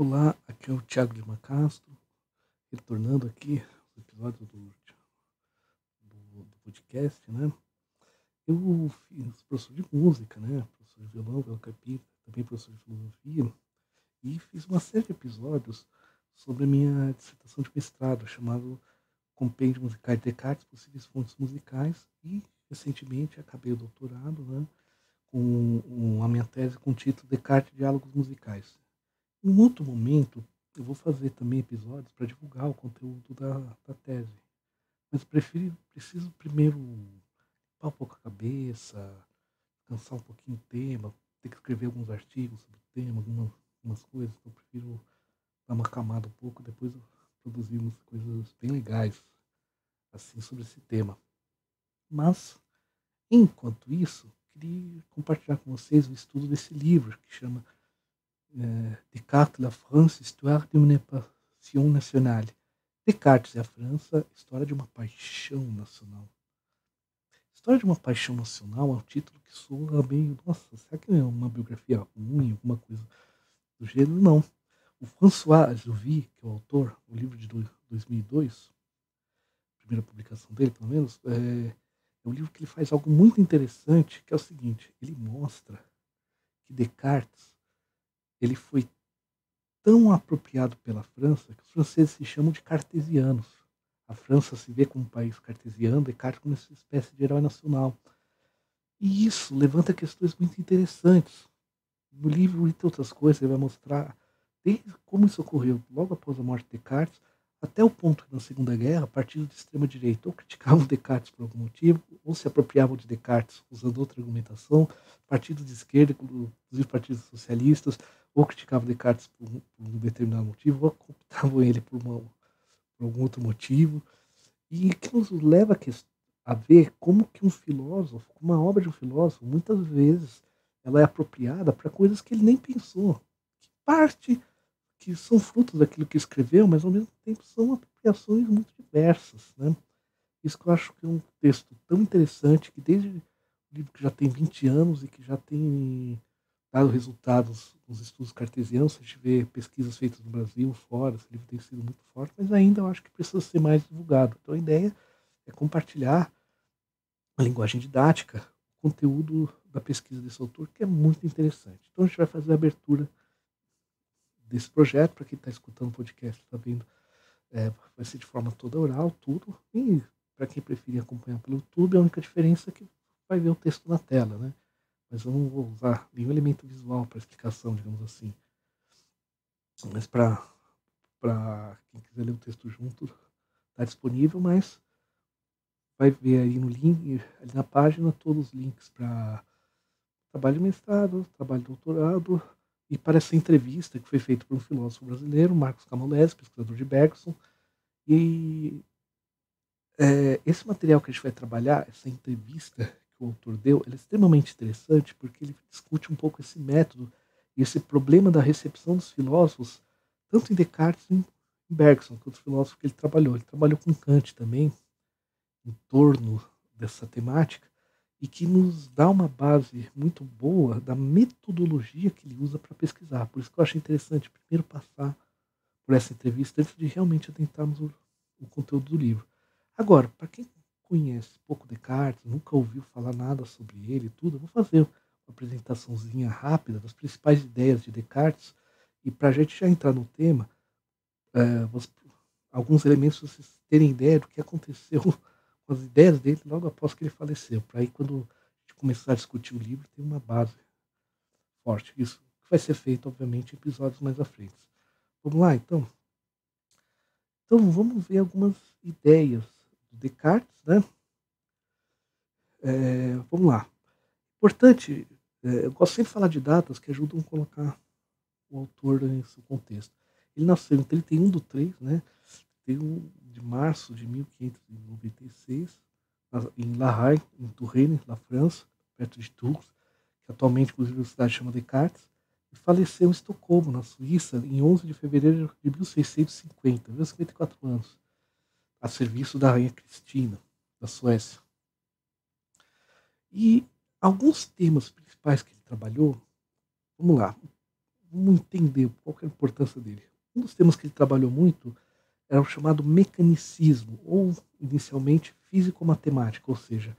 Olá, aqui é o Thiago de Macastro, retornando aqui ao episódio do podcast, né? Eu fiz professor de música, né? Professor de violão, violão caipira, também professor de filosofia, e fiz uma série de episódios sobre a minha dissertação de mestrado, chamado Compêndio Musical de Descartes, Possíveis Fontes Musicais, e recentemente acabei o doutorado, né? Com a minha tese com o título Descartes Diálogos Musicais. Em um outro momento, eu vou fazer também episódios para divulgar o conteúdo da tese. Mas preciso primeiro limpar um pouco a cabeça, cansar um pouquinho o tema, ter que escrever alguns artigos sobre o tema, algumas coisas. Então, eu prefiro dar uma acalmada um pouco, depois eu produzir umas coisas bem legais assim sobre esse tema. Mas, enquanto isso, queria compartilhar com vocês o estudo desse livro que chama Descartes, la France, Histoire d'une passion nationale. Descartes e a França, História de uma Paixão Nacional. História de uma Paixão Nacional é um título que soa meio, nossa, será que é uma biografia ruim, alguma coisa do gênero? Não. O François Jouvy, que é o autor, o livro de 2002, primeira publicação dele, pelo menos, é um livro que ele faz algo muito interessante, que é o seguinte, ele mostra que Descartes ele foi tão apropriado pela França que os franceses se chamam de cartesianos. A França se vê como um país cartesiano, Descartes como uma espécie de herói nacional. E isso levanta questões muito interessantes. No livro, entre outras coisas, ele vai mostrar desde como isso ocorreu logo após a morte de Descartes, até o ponto que na Segunda Guerra, partidos de extrema-direita ou criticavam Descartes por algum motivo, ou se apropriavam de Descartes usando outra argumentação, partidos de esquerda, inclusive partidos socialistas, ou criticavam Descartes por um determinado motivo, ou cooptavam ele por algum outro motivo. E que nos leva a ver como que um filósofo, uma obra de um filósofo, muitas vezes ela é apropriada para coisas que ele nem pensou, que parte que são frutos daquilo que escreveu, mas ao mesmo tempo são apropriações muito diversas, né? Isso que eu acho que é um texto tão interessante, que desde um livro que já tem 20 anos e que já tem dado resultados nos estudos cartesianos, a gente vê pesquisas feitas no Brasil, fora, esse livro tem sido muito forte, mas ainda eu acho que precisa ser mais divulgado. Então a ideia é compartilhar a linguagem didática, o conteúdo da pesquisa desse autor, que é muito interessante. Então a gente vai fazer a abertura desse projeto, para quem está escutando o podcast, está vendo, vai ser de forma toda oral, tudo, e para quem preferir acompanhar pelo YouTube, a única diferença é que vai ver o texto na tela, né? Mas eu não vou usar nenhum elemento visual para explicação, digamos assim. Mas para quem quiser ler o texto junto, está disponível, mas vai ver aí no link, ali na página, todos os links para trabalho de mestrado, trabalho de doutorado e para essa entrevista que foi feita por um filósofo brasileiro, Marcos Camolese, pesquisador de Bergson. E esse material que a gente vai trabalhar, essa entrevista que o autor deu, é extremamente interessante porque ele discute um pouco esse método e esse problema da recepção dos filósofos, tanto em Descartes e em Bergson, que é outro filósofo que ele trabalhou. Ele trabalhou com Kant também, em torno dessa temática, e que nos dá uma base muito boa da metodologia que ele usa para pesquisar. Por isso que eu acho interessante primeiro passar por essa entrevista antes de realmente adentrarmos o conteúdo do livro. Agora, para quem conhece pouco Descartes, nunca ouviu falar nada sobre ele e tudo, eu vou fazer uma apresentaçãozinha rápida das principais ideias de Descartes e para a gente já entrar no tema, alguns elementos para vocês terem ideia do que aconteceu com as ideias dele logo após que ele faleceu, para aí quando a gente começar a discutir o livro ter uma base forte. Isso que vai ser feito, obviamente, em episódios mais à frente. Vamos lá, então? Então, vamos ver algumas ideias do Descartes, né? Vamos lá. Importante, eu gosto sempre de falar de datas que ajudam a colocar o autor em seu contexto. Ele nasceu em 31/3, né? 31 de março de 1596, em La Haye, em Touraine, na França, perto de Tours, que atualmente, inclusive, a cidade chama Descartes, e faleceu em Estocolmo, na Suíça, em 11 de fevereiro de 1650, 54 anos, a serviço da rainha Cristina, da Suécia. E alguns temas principais que ele trabalhou, vamos lá. vamos entender qual que é a importância dele. Um dos temas que ele trabalhou muito era o chamado mecanicismo, ou inicialmente físico-matemática, ou seja,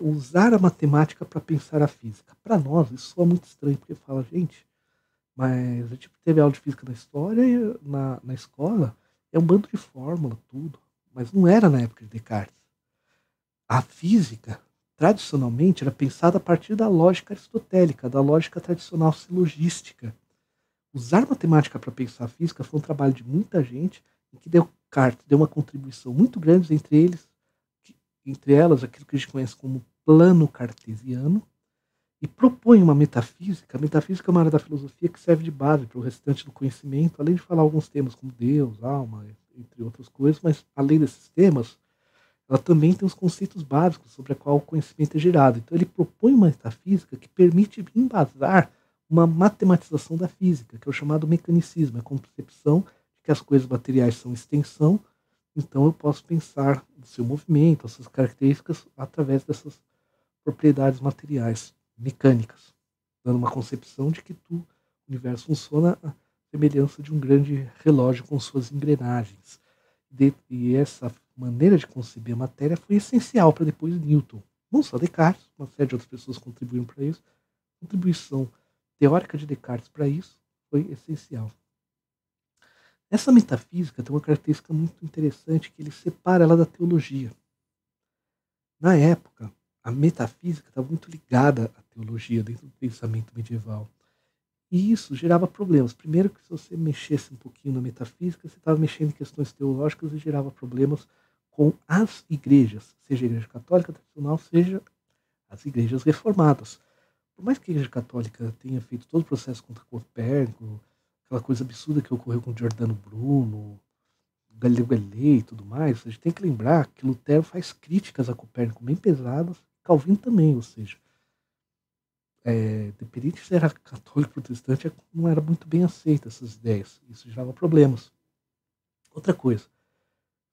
usar a matemática para pensar a física. Para nós, isso soa muito estranho, porque fala, gente, mas a gente teve aula de física na história, na escola, é um bando de fórmula, tudo. Mas não era na época de Descartes. A física, tradicionalmente, era pensada a partir da lógica aristotélica, da lógica tradicional silogística. Usar matemática para pensar a física foi um trabalho de muita gente, em que Descartes deu uma contribuição muito grande entre elas, aquilo que a gente conhece como plano cartesiano, e propõe uma metafísica. A metafísica é uma área da filosofia que serve de base para o restante do conhecimento, além de falar alguns temas como Deus, alma, entre outras coisas, mas além desses temas, ela também tem os conceitos básicos sobre a qual o conhecimento é gerado. Então ele propõe uma metafísica que permite embasar uma matematização da física, que é o chamado mecanicismo, a concepção de que as coisas materiais são extensão, então eu posso pensar o seu movimento, as suas características, através dessas propriedades materiais, mecânicas, dando uma concepção de que o universo funciona à semelhança de um grande relógio com suas engrenagens. E essa maneira de conceber a matéria foi essencial para depois Newton. Não só Descartes, uma série de outras pessoas contribuíram para isso. A contribuição teórica de Descartes para isso foi essencial. Essa metafísica tem uma característica muito interessante, que ele separa ela da teologia. Na época, a metafísica estava muito ligada à teologia dentro do pensamento medieval. E isso gerava problemas. Primeiro que se você mexesse um pouquinho na metafísica, você estava mexendo em questões teológicas e gerava problemas com as igrejas, seja a igreja católica tradicional, seja as igrejas reformadas. Por mais que a igreja católica tenha feito todo o processo contra Copérnico, aquela coisa absurda que ocorreu com Giordano Bruno, Galileu Galilei e tudo mais, a gente tem que lembrar que Lutero faz críticas a Copérnico bem pesadas, Calvino também, ou seja, independente se era católico ou protestante, não era muito bem aceita essas ideias. Isso gerava problemas. Outra coisa,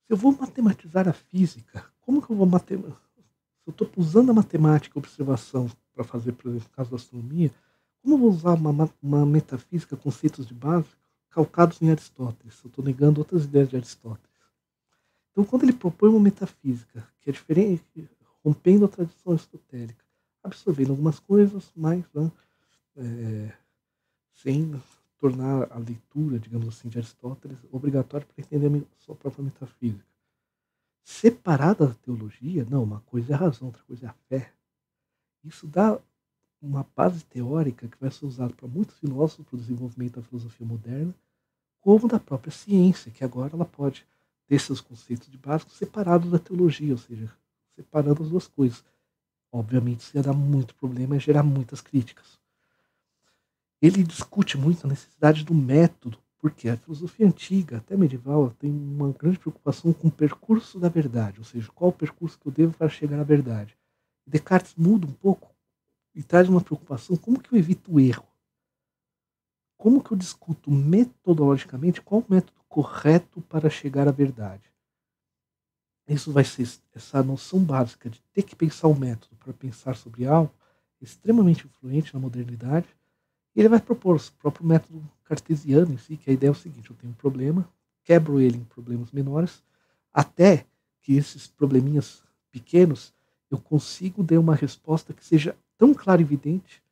se eu vou matematizar a física, como que eu vou matematizar? Se eu estou usando a matemática e a observação para fazer, por exemplo, no caso da astronomia, como eu vou usar uma metafísica, conceitos de base, calcados em Aristóteles? Se eu estou negando outras ideias de Aristóteles. Então, quando ele propõe uma metafísica que é diferente, rompendo a tradição aristotélica, absorvendo algumas coisas, mas sem tornar a leitura, digamos assim, de Aristóteles obrigatória para entender a sua própria metafísica. Separada da teologia, não, uma coisa é a razão, outra coisa é a fé. Isso dá uma base teórica que vai ser usada para muitos filósofos para o desenvolvimento da filosofia moderna, como da própria ciência, que agora ela pode ter seus conceitos de básico separados da teologia, ou seja, separando as duas coisas. Obviamente isso ia dar muito problema e gerar muitas críticas. Ele discute muito a necessidade do método, porque a filosofia antiga, até medieval, tem uma grande preocupação com o percurso da verdade, ou seja, qual o percurso que eu devo para chegar à verdade. Descartes muda um pouco e traz uma preocupação, como que eu evito o erro? Como que eu discuto metodologicamente qual o método correto para chegar à verdade? Isso vai ser essa noção básica de ter que pensar o método para pensar sobre algo, extremamente influente na modernidade. E ele vai propor o próprio método cartesiano em si, que a ideia é o seguinte: eu tenho um problema, quebro ele em problemas menores, até que esses probleminhas pequenos eu consigo dar uma resposta que seja tão clara e evidente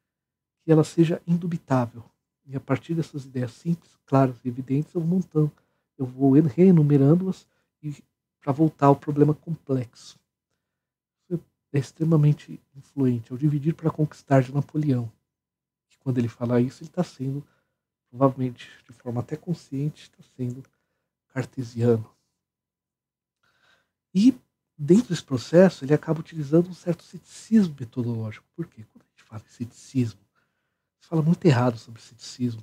que ela seja indubitável. E a partir dessas ideias simples, claras e evidentes, eu vou reenumerando-as para voltar ao problema complexo. Isso é extremamente influente. Ao Dividir para Conquistar, de Napoleão. Que quando ele fala isso, ele está sendo, provavelmente de forma até consciente, está sendo cartesiano. E dentro desse processo, ele acaba utilizando um certo ceticismo metodológico. Por quê? Quando a gente fala em ceticismo, se fala muito errado sobre ceticismo,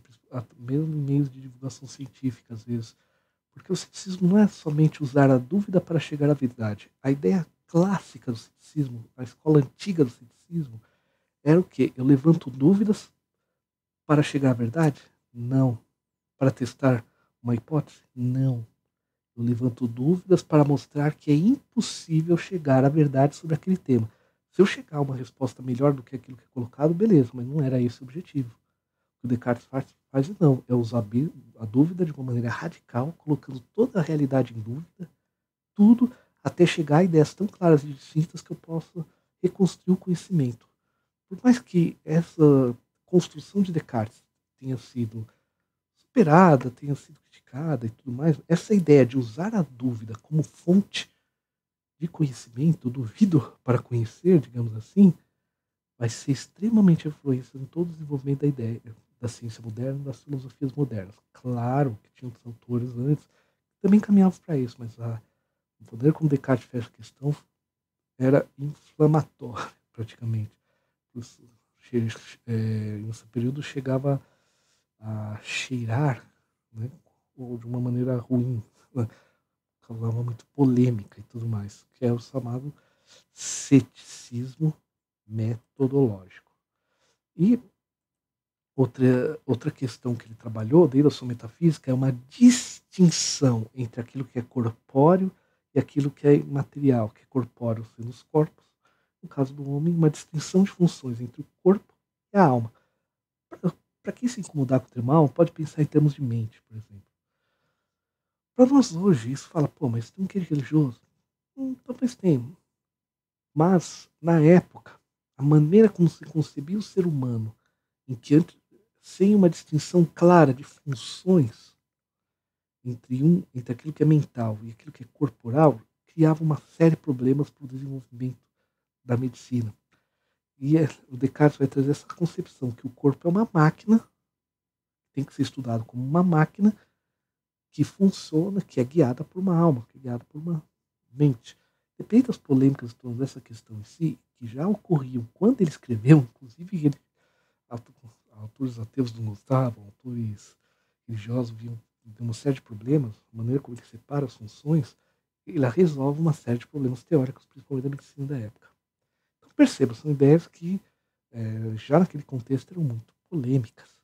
mesmo em meios de divulgação científica, às vezes. Porque o ceticismo não é somente usar a dúvida para chegar à verdade. A ideia clássica do ceticismo, a escola antiga do ceticismo, era o quê? Eu levanto dúvidas para chegar à verdade? Não. Para testar uma hipótese? Não. Eu levanto dúvidas para mostrar que é impossível chegar à verdade sobre aquele tema. Se eu chegar a uma resposta melhor do que aquilo que é colocado, beleza, mas não era esse o objetivo. que o Descartes faz não, é usar a dúvida de uma maneira radical, colocando toda a realidade em dúvida, tudo, até chegar a ideias tão claras e distintas que eu possa reconstruir o conhecimento. Por mais que essa construção de Descartes tenha sido superada, tenha sido criticada e tudo mais, essa ideia de usar a dúvida como fonte de conhecimento, duvido para conhecer, digamos assim, vai ser extremamente influência em todo o desenvolvimento da ideia, da ciência moderna, das filosofias modernas. Claro que tinha outros autores antes que também caminhavam para isso, mas o poder como Descartes fez a questão era inflamatório, praticamente. Nesse período chegava a cheirar, né, ou de uma maneira ruim, né, causava muito polêmica e tudo mais, que é o chamado ceticismo metodológico. E outra questão que ele trabalhou desde a sua metafísica é uma distinção entre aquilo que é corpóreo e aquilo que é imaterial, que é corpóreo sendo os corpos. No caso do homem, uma distinção de funções entre o corpo e a alma. Para quem se incomodar com o termo alma, pode pensar em termos de mente, por exemplo. Para nós hoje, isso fala, pô, mas tem um que é religioso? Talvez tenha. Mas, na época, a maneira como se concebia o ser humano, em que sem uma distinção clara de funções entre aquilo que é mental e aquilo que é corporal, criava uma série de problemas para o desenvolvimento da medicina. E o Descartes vai trazer essa concepção que o corpo é uma máquina, tem que ser estudado como uma máquina que funciona, que é guiada por uma alma, que é guiada por uma mente. Depende das polêmicas todas dessa questão em si, que já ocorriam quando ele escreveu, inclusive autores ateus não gostavam, autores religiosos viam uma série de problemas, a maneira como ele separa as funções, ele resolve uma série de problemas teóricos, principalmente da medicina da época. Então perceba, são ideias que já naquele contexto eram muito polêmicas.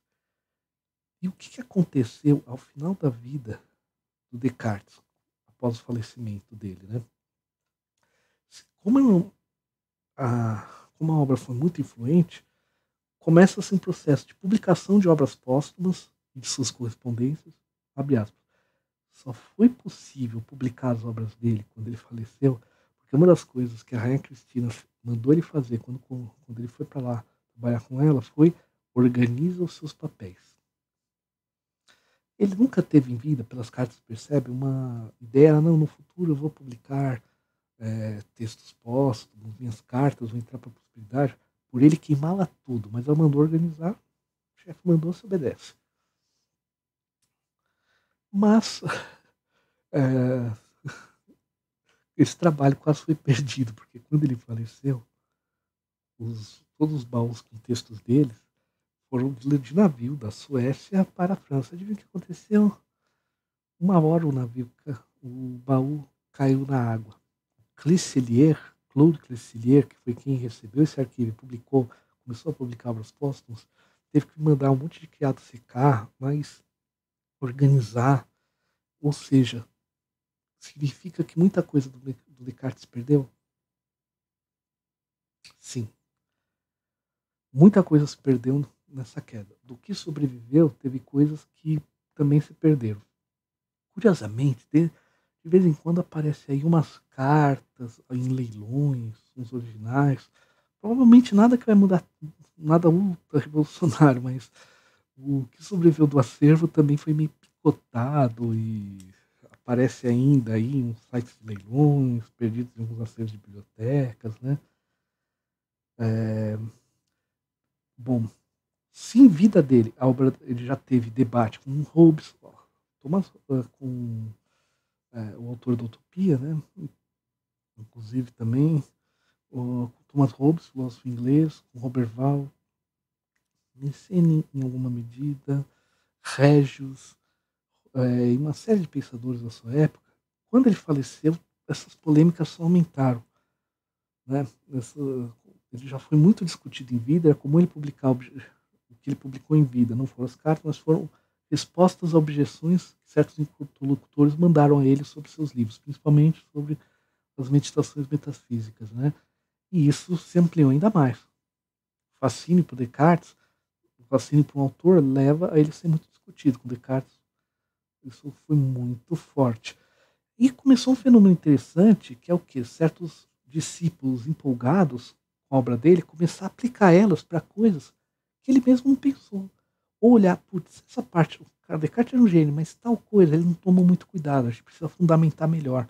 E o que aconteceu ao final da vida do Descartes, após o falecimento dele, né? Como a obra foi muito influente, começa-se um processo de publicação de obras póstumas e de suas correspondências, abre aspas. Só foi possível publicar as obras dele quando ele faleceu, porque uma das coisas que a Rainha Cristina mandou ele fazer quando ele foi para lá trabalhar com ela foi organizar os seus papéis. Ele nunca teve em vida, pelas cartas percebe, uma ideia, não, no futuro eu vou publicar textos póstumos, minhas cartas, vou entrar para a possibilidade, por ele queimá-la tudo, mas ela mandou organizar, o chefe mandou, se obedece. Mas esse trabalho quase foi perdido, porque quando ele faleceu, todos os baús com textos dele foram de navio da Suécia para a França. Adivinha o que aconteceu? Uma hora o baú caiu na água. Claude Clesselier, que foi quem recebeu esse arquivo e começou a publicar obras póstumas, teve que mandar um monte de criado secar, mas organizar, ou seja, significa que muita coisa do Descartes perdeu? Sim. Muita coisa se perdeu nessa queda. Do que sobreviveu, teve coisas que também se perderam. Curiosamente, de vez em quando aparece aí umas cartas em leilões, uns originais. Provavelmente nada que vai mudar, nada ultra revolucionário, mas o que sobreviveu do acervo também foi meio picotado e aparece ainda aí em sites de leilões, perdidos em alguns acervos de bibliotecas, né? Bom, se em vida dele a obra ele já teve debate com Hobbes, com o autor da Utopia, né? Inclusive também o Thomas Hobbes, filósofo inglês, com Roberval, Nicene em alguma medida, Regius, e uma série de pensadores da sua época. Quando ele faleceu, essas polêmicas só aumentaram, né? Ele já foi muito discutido em vida, era comum ele publicar o que ele publicou em vida, não foram as cartas, mas foram respostas a objeções que certos interlocutores mandaram a ele sobre seus livros, principalmente sobre as meditações metafísicas, né? E isso se ampliou ainda mais. O fascínio por Descartes fascínio para um autor leva a ele ser muito discutido. Com Descartes, isso foi muito forte. E começou um fenômeno interessante, que é o que? Certos discípulos empolgados com a obra dele começaram a aplicar elas para coisas que ele mesmo não pensou. Ou olhar, putz, essa parte, o cara Descartes era um gênio, mas tal coisa ele não tomou muito cuidado, a gente precisa fundamentar melhor.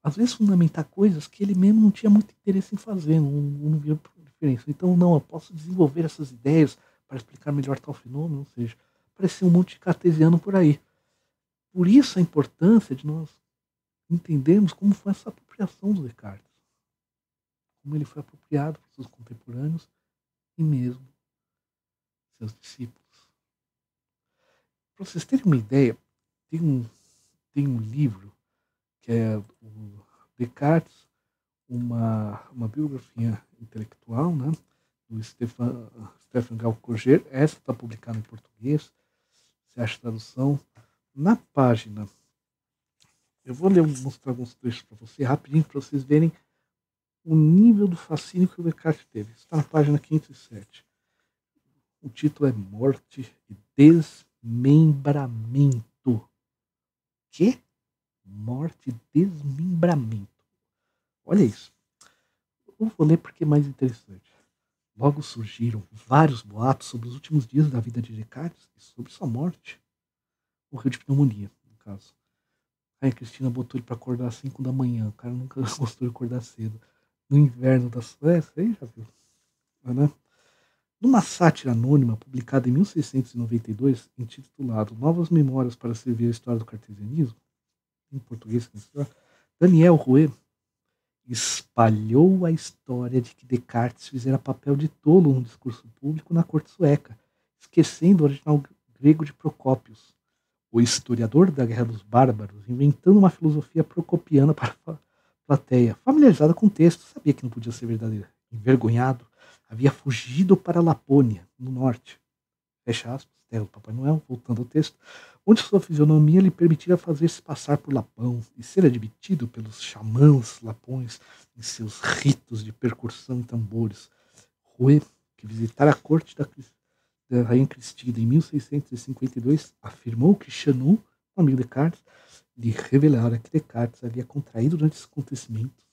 Às vezes fundamentar coisas que ele mesmo não tinha muito interesse em fazer, não via diferença. Então, não, eu posso desenvolver essas ideias para explicar melhor tal fenômeno, ou seja, apareceu um monte de cartesiano por aí. Por isso a importância de nós entendermos como foi essa apropriação do Descartes, como ele foi apropriado por seus contemporâneos e mesmo seus discípulos. Para vocês terem uma ideia, tem um livro que é o Descartes, uma biografia intelectual, né, do Stefan Galcoger. Essa está publicada em português, você acha tradução. Na página, eu vou mostrar alguns trechos para você rapidinho, para vocês verem o nível do fascínio que o Descartes teve. Está na página 507. O título é Morte e Desmembramento. Que? Morte e desmembramento. Olha isso. Eu vou ler porque é mais interessante. Logo surgiram vários boatos sobre os últimos dias da vida de Descartes e sobre sua morte. Morreu de pneumonia, no caso. Aí a Cristina botou ele para acordar às 5 da manhã. O cara nunca gostou de acordar cedo. No inverno da Suécia, aí já viu. Né? Numa sátira anônima publicada em 1692, intitulado Novas Memórias para Servir a História do Cartesianismo, em português, Daniel Rouet espalhou a história de que Descartes fizera papel de tolo num discurso público na corte sueca, esquecendo o original grego de Procópios, o historiador da Guerra dos Bárbaros, inventando uma filosofia procopiana para a plateia. Familiarizada com o texto, sabia que não podia ser verdadeira. Envergonhado, havia fugido para Lapônia, no norte. Fecha aspas, terra do Papai Noel, voltando ao texto, onde sua fisionomia lhe permitira fazer-se passar por lapão e ser admitido pelos xamãs lapões em seus ritos de percussão em tambores. Rouet, que visitara a corte da Rainha Cristina em 1652, afirmou que Chanou, um amigo de Descartes, lhe revelara que Descartes havia contraído durante esses acontecimentos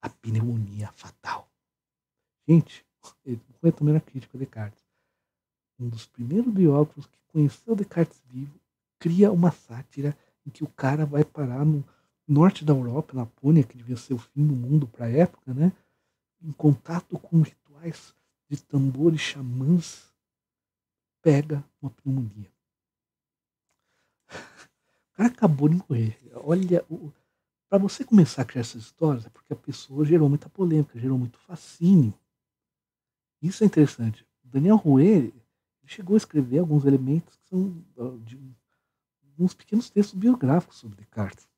a pneumonia fatal. Gente, Rouet também era crítico a Descartes. Um dos primeiros biógrafos que conheceu Descartes vivo, cria uma sátira em que o cara vai parar no norte da Europa, na Lapônia, que devia ser o fim do mundo para a época, né? Em contato com rituais de tambores xamãs, pega uma pneumonia. O cara acabou de morrer. Olha, para você começar a criar essas histórias, é porque a pessoa gerou muita polêmica, gerou muito fascínio. Isso é interessante. Daniel Rouet chegou a escrever alguns elementos que são de alguns pequenos textos biográficos sobre Descartes.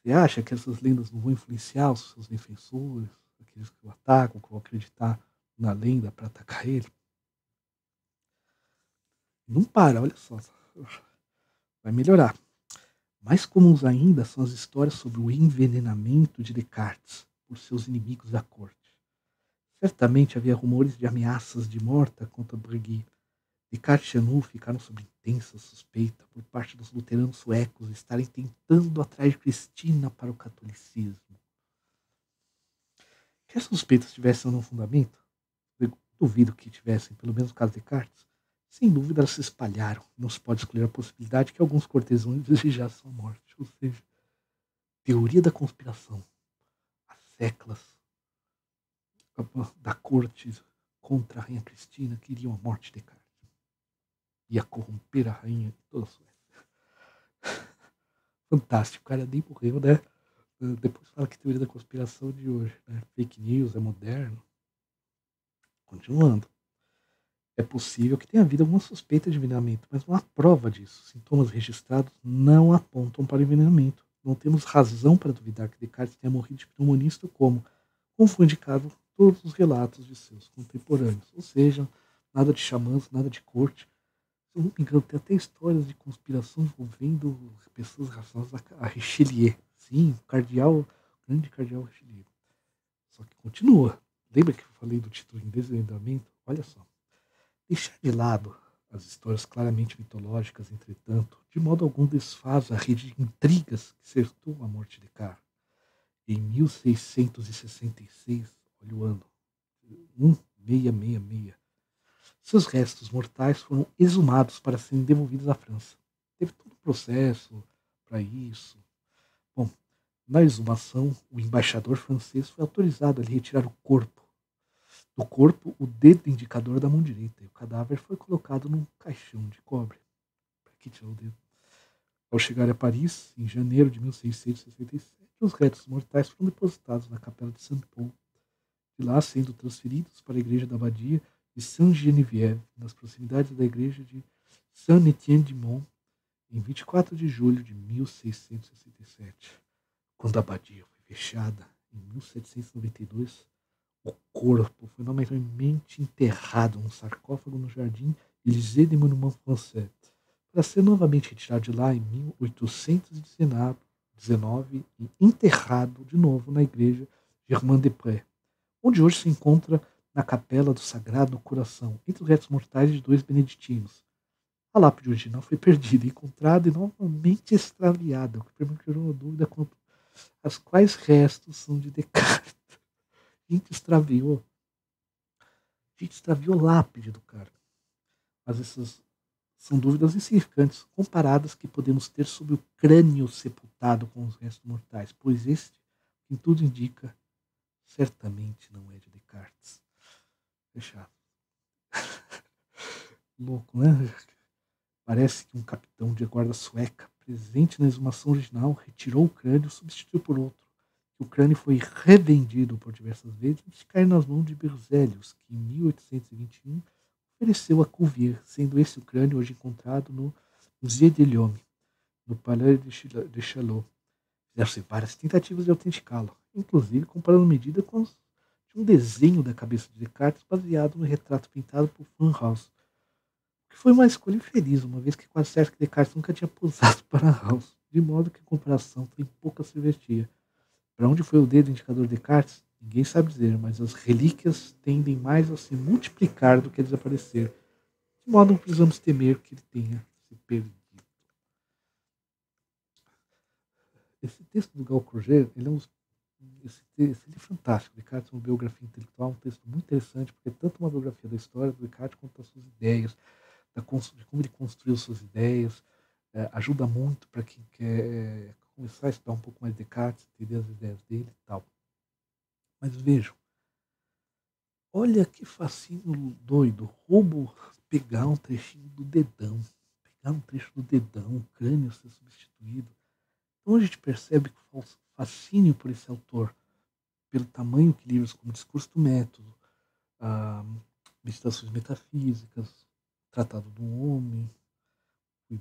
Você acha que essas lendas não vão influenciar os seus defensores, aqueles que o atacam, que vão acreditar na lenda para atacar ele? Não para, olha só. Vai melhorar. Mais comuns ainda são as histórias sobre o envenenamento de Descartes por seus inimigos da corte. Certamente havia rumores de ameaças de morte contra Breguet. Descartes e Chanou ficaram sob intensa suspeita por parte dos luteranos suecos estarem tentando atrair Cristina para o catolicismo. Que as suspeitas tivessem ou não fundamento, eu duvido que tivessem, pelo menos no caso de Descartes, sem dúvida elas se espalharam. Não se pode excluir a possibilidade que alguns cortesãos desejassem sua morte. Ou seja, teoria da conspiração. As seclas da corte contra a rainha Cristina queriam a morte de Descartes. Ia corromper a rainha de toda a Suécia. Fantástico, o cara nem morreu, né? Depois fala que teoria da conspiração de hoje, né? Fake news, é moderno. Continuando. É possível que tenha havido alguma suspeita de envenenamento, mas não há prova disso. Sintomas registrados não apontam para envenenamento. Não temos razão para duvidar que Descartes tenha morrido de pneumonia em Estocolmo, como foi indicado todos os relatos de seus contemporâneos. Ou seja, nada de xamãs, nada de corte. Se eu não me engano, tem até histórias de conspiração envolvendo pessoas relacionadas a Richelieu. Sim, o grande cardeal Richelieu. Só que continua. Lembra que eu falei do título em Desvendamento? Olha só. Deixar de lado as histórias claramente mitológicas, entretanto, de modo algum desfaz a rede de intrigas que cercou a morte de Carl. Em 1666, olha o ano, 1666, seus restos mortais foram exumados para serem devolvidos à França. Teve todo um processo para isso. Bom, na exumação, o embaixador francês foi autorizado a lhe retirar o corpo. Do corpo, o dedo indicador da mão direita, e o cadáver foi colocado num caixão de cobre. Para que tirar o dedo? Ao chegar a Paris, em janeiro de 1667, os restos mortais foram depositados na capela de Saint-Paul, de lá sendo transferidos para a igreja da abadia de Saint-Geneviève, nas proximidades da igreja de Saint-Étienne-du-Mont, em 24 de julho de 1667. Quando a abadia foi fechada, em 1792, o corpo foi nomeadamente enterrado num sarcófago no jardim Élysée des Monuments Français, para ser novamente retirado de lá em 1819 e enterrado de novo na igreja Germain-des-Prés, onde hoje se encontra na capela do Sagrado Coração, entre os restos mortais de 2 beneditinos. A lápide original foi perdida, encontrada e novamente extraviada, o que permitiu uma dúvida quanto às quais restos são de Descartes. A gente extraviou lápide do cara. Mas essas são dúvidas insignificantes, comparadas que podemos ter sobre o crânio sepultado com os restos mortais, pois este, em tudo indica, certamente não é de Descartes. Fechado. Louco, né? Parece que um capitão de guarda sueca, presente na exumação original, retirou o crânio e substituiu por outro. O crânio foi revendido por diversas vezes antes de cair nas mãos de Berzelius, que em 1821 ofereceu a Cuvier, sendo esse o crânio hoje encontrado no Musée de Lyon, no Palais de Chaillot. Fizeram-se várias tentativas de autenticá-lo, inclusive comparando medida com de um desenho da cabeça de Descartes baseado no retrato pintado por Van Haus, que foi uma escolha infeliz, uma vez que é quase certo que Descartes nunca tinha posado para Haus, de modo que a comparação tem pouca serventia. Para onde foi o dedo indicador de Descartes? Ninguém sabe dizer, mas as relíquias tendem mais a se multiplicar do que a desaparecer, de modo que não precisamos temer que ele tenha se perdido. Esse texto do Gal Courget, ele é esse livro é fantástico. Descartes é uma biografia intelectual, um texto muito interessante, porque é tanto uma biografia da história do Descartes quanto das suas ideias, de como ele construiu suas ideias. Ajuda muito para quem quer começar a estudar um pouco mais Descartes, entender as ideias dele e tal. Mas vejam, olha que fascínio doido, roubo pegar um trechinho do dedão, pegar um trecho do dedão, o crânio ser substituído. Então a gente percebe que o fascínio por esse autor, pelo tamanho que livros como Discurso do Método, Meditações Metafísicas, Tratado do Homem, o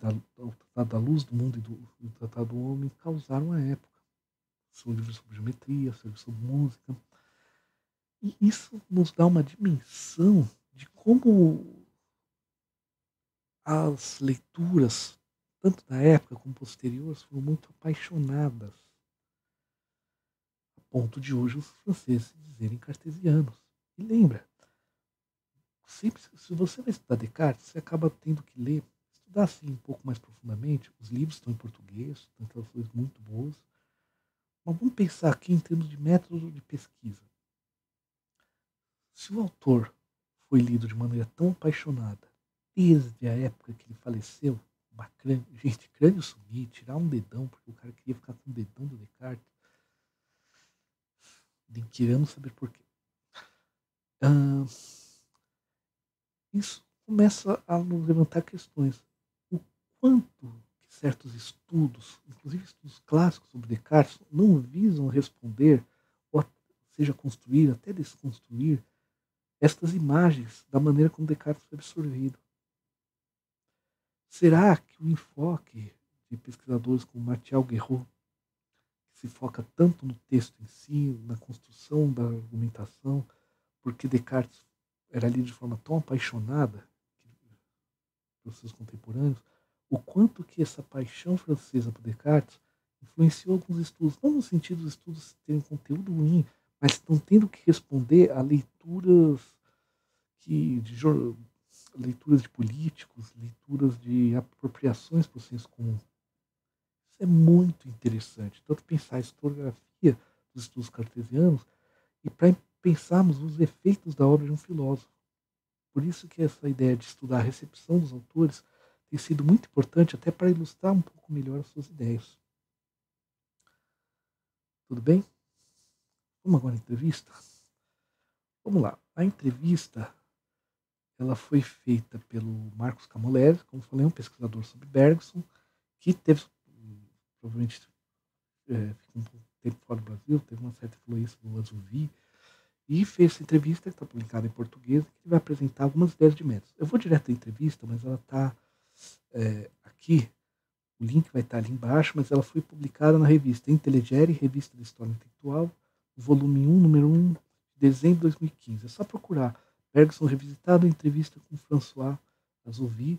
Tratado da Luz do Mundo e o Tratado do Homem causaram a época. São livros sobre geometria, são livros sobre música. E isso nos dá uma dimensão de como as leituras, tanto da época como posteriores, foram muito apaixonadas, a ponto de hoje os franceses dizerem cartesianos. E lembra, sempre, se você vai estudar Descartes, você acaba tendo que ler, estudar assim um pouco mais profundamente. Os livros estão em português, tem traduções muito boas. Mas vamos pensar aqui em termos de método de pesquisa. Se o autor foi lido de maneira tão apaixonada, desde a época que ele faleceu, gente, crânio sumir, tirar um dedão, porque o cara queria ficar com o dedão do Descartes, nem queremos saber por quê. Isso começa a nos levantar questões. O quanto que certos estudos, inclusive estudos clássicos sobre Descartes, não visam responder, ou seja, construir, até desconstruir, estas imagens da maneira como Descartes foi absorvido. Será que o enfoque de pesquisadores como Mathieu Guerreau, que se foca tanto no texto em si, na construção da argumentação, porque Descartes era lido de forma tão apaixonada pelos seus contemporâneos, o quanto que essa paixão francesa por Descartes influenciou alguns estudos, não no sentido dos estudos terem conteúdo ruim, mas estão tendo que responder a leituras leituras de políticos, leituras de apropriações para o senso comum. Isso é muito interessante, tanto pensar a historiografia dos estudos cartesianos e para pensarmos os efeitos da obra de um filósofo. Por isso que essa ideia de estudar a recepção dos autores tem sido muito importante até para ilustrar um pouco melhor as suas ideias. Tudo bem? Vamos agora à entrevista? Vamos lá. A entrevista ela foi feita pelo Marcos Camolese, como falei, um pesquisador sobre Bergson, que teve, provavelmente, ficou um tempo fora do Brasil, teve uma certa influência do Azuvi, e fez essa entrevista, que está publicada em português, que vai apresentar algumas ideias de métodos. Eu vou direto à entrevista, mas ela está aqui, o link vai estar ali embaixo, mas ela foi publicada na revista Inteligere, Revista de História Intelectual, volume 1, número 1, de dezembro de 2015. É só procurar Bergson revisitado, entrevista com François Azuvi,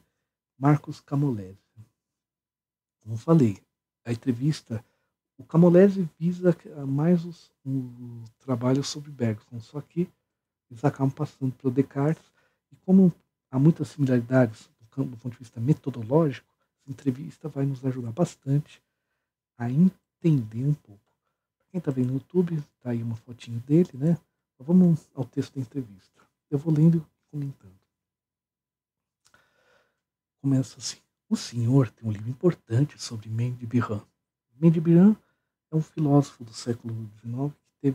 Marcos Camolese. Como falei, a entrevista, o Camolese visa mais o trabalho sobre Bergson, só que eles acabam passando pelo Descartes, e como há muitas similaridades do ponto de vista metodológico, essa entrevista vai nos ajudar bastante a entender um pouco. Para quem está vendo no YouTube, está aí uma fotinho dele, né? Então, vamos ao texto da entrevista. Eu vou lendo e comentando. Começa assim. O senhor tem um livro importante sobre Mendes Biran. Mendes Biran é um filósofo do século XIX que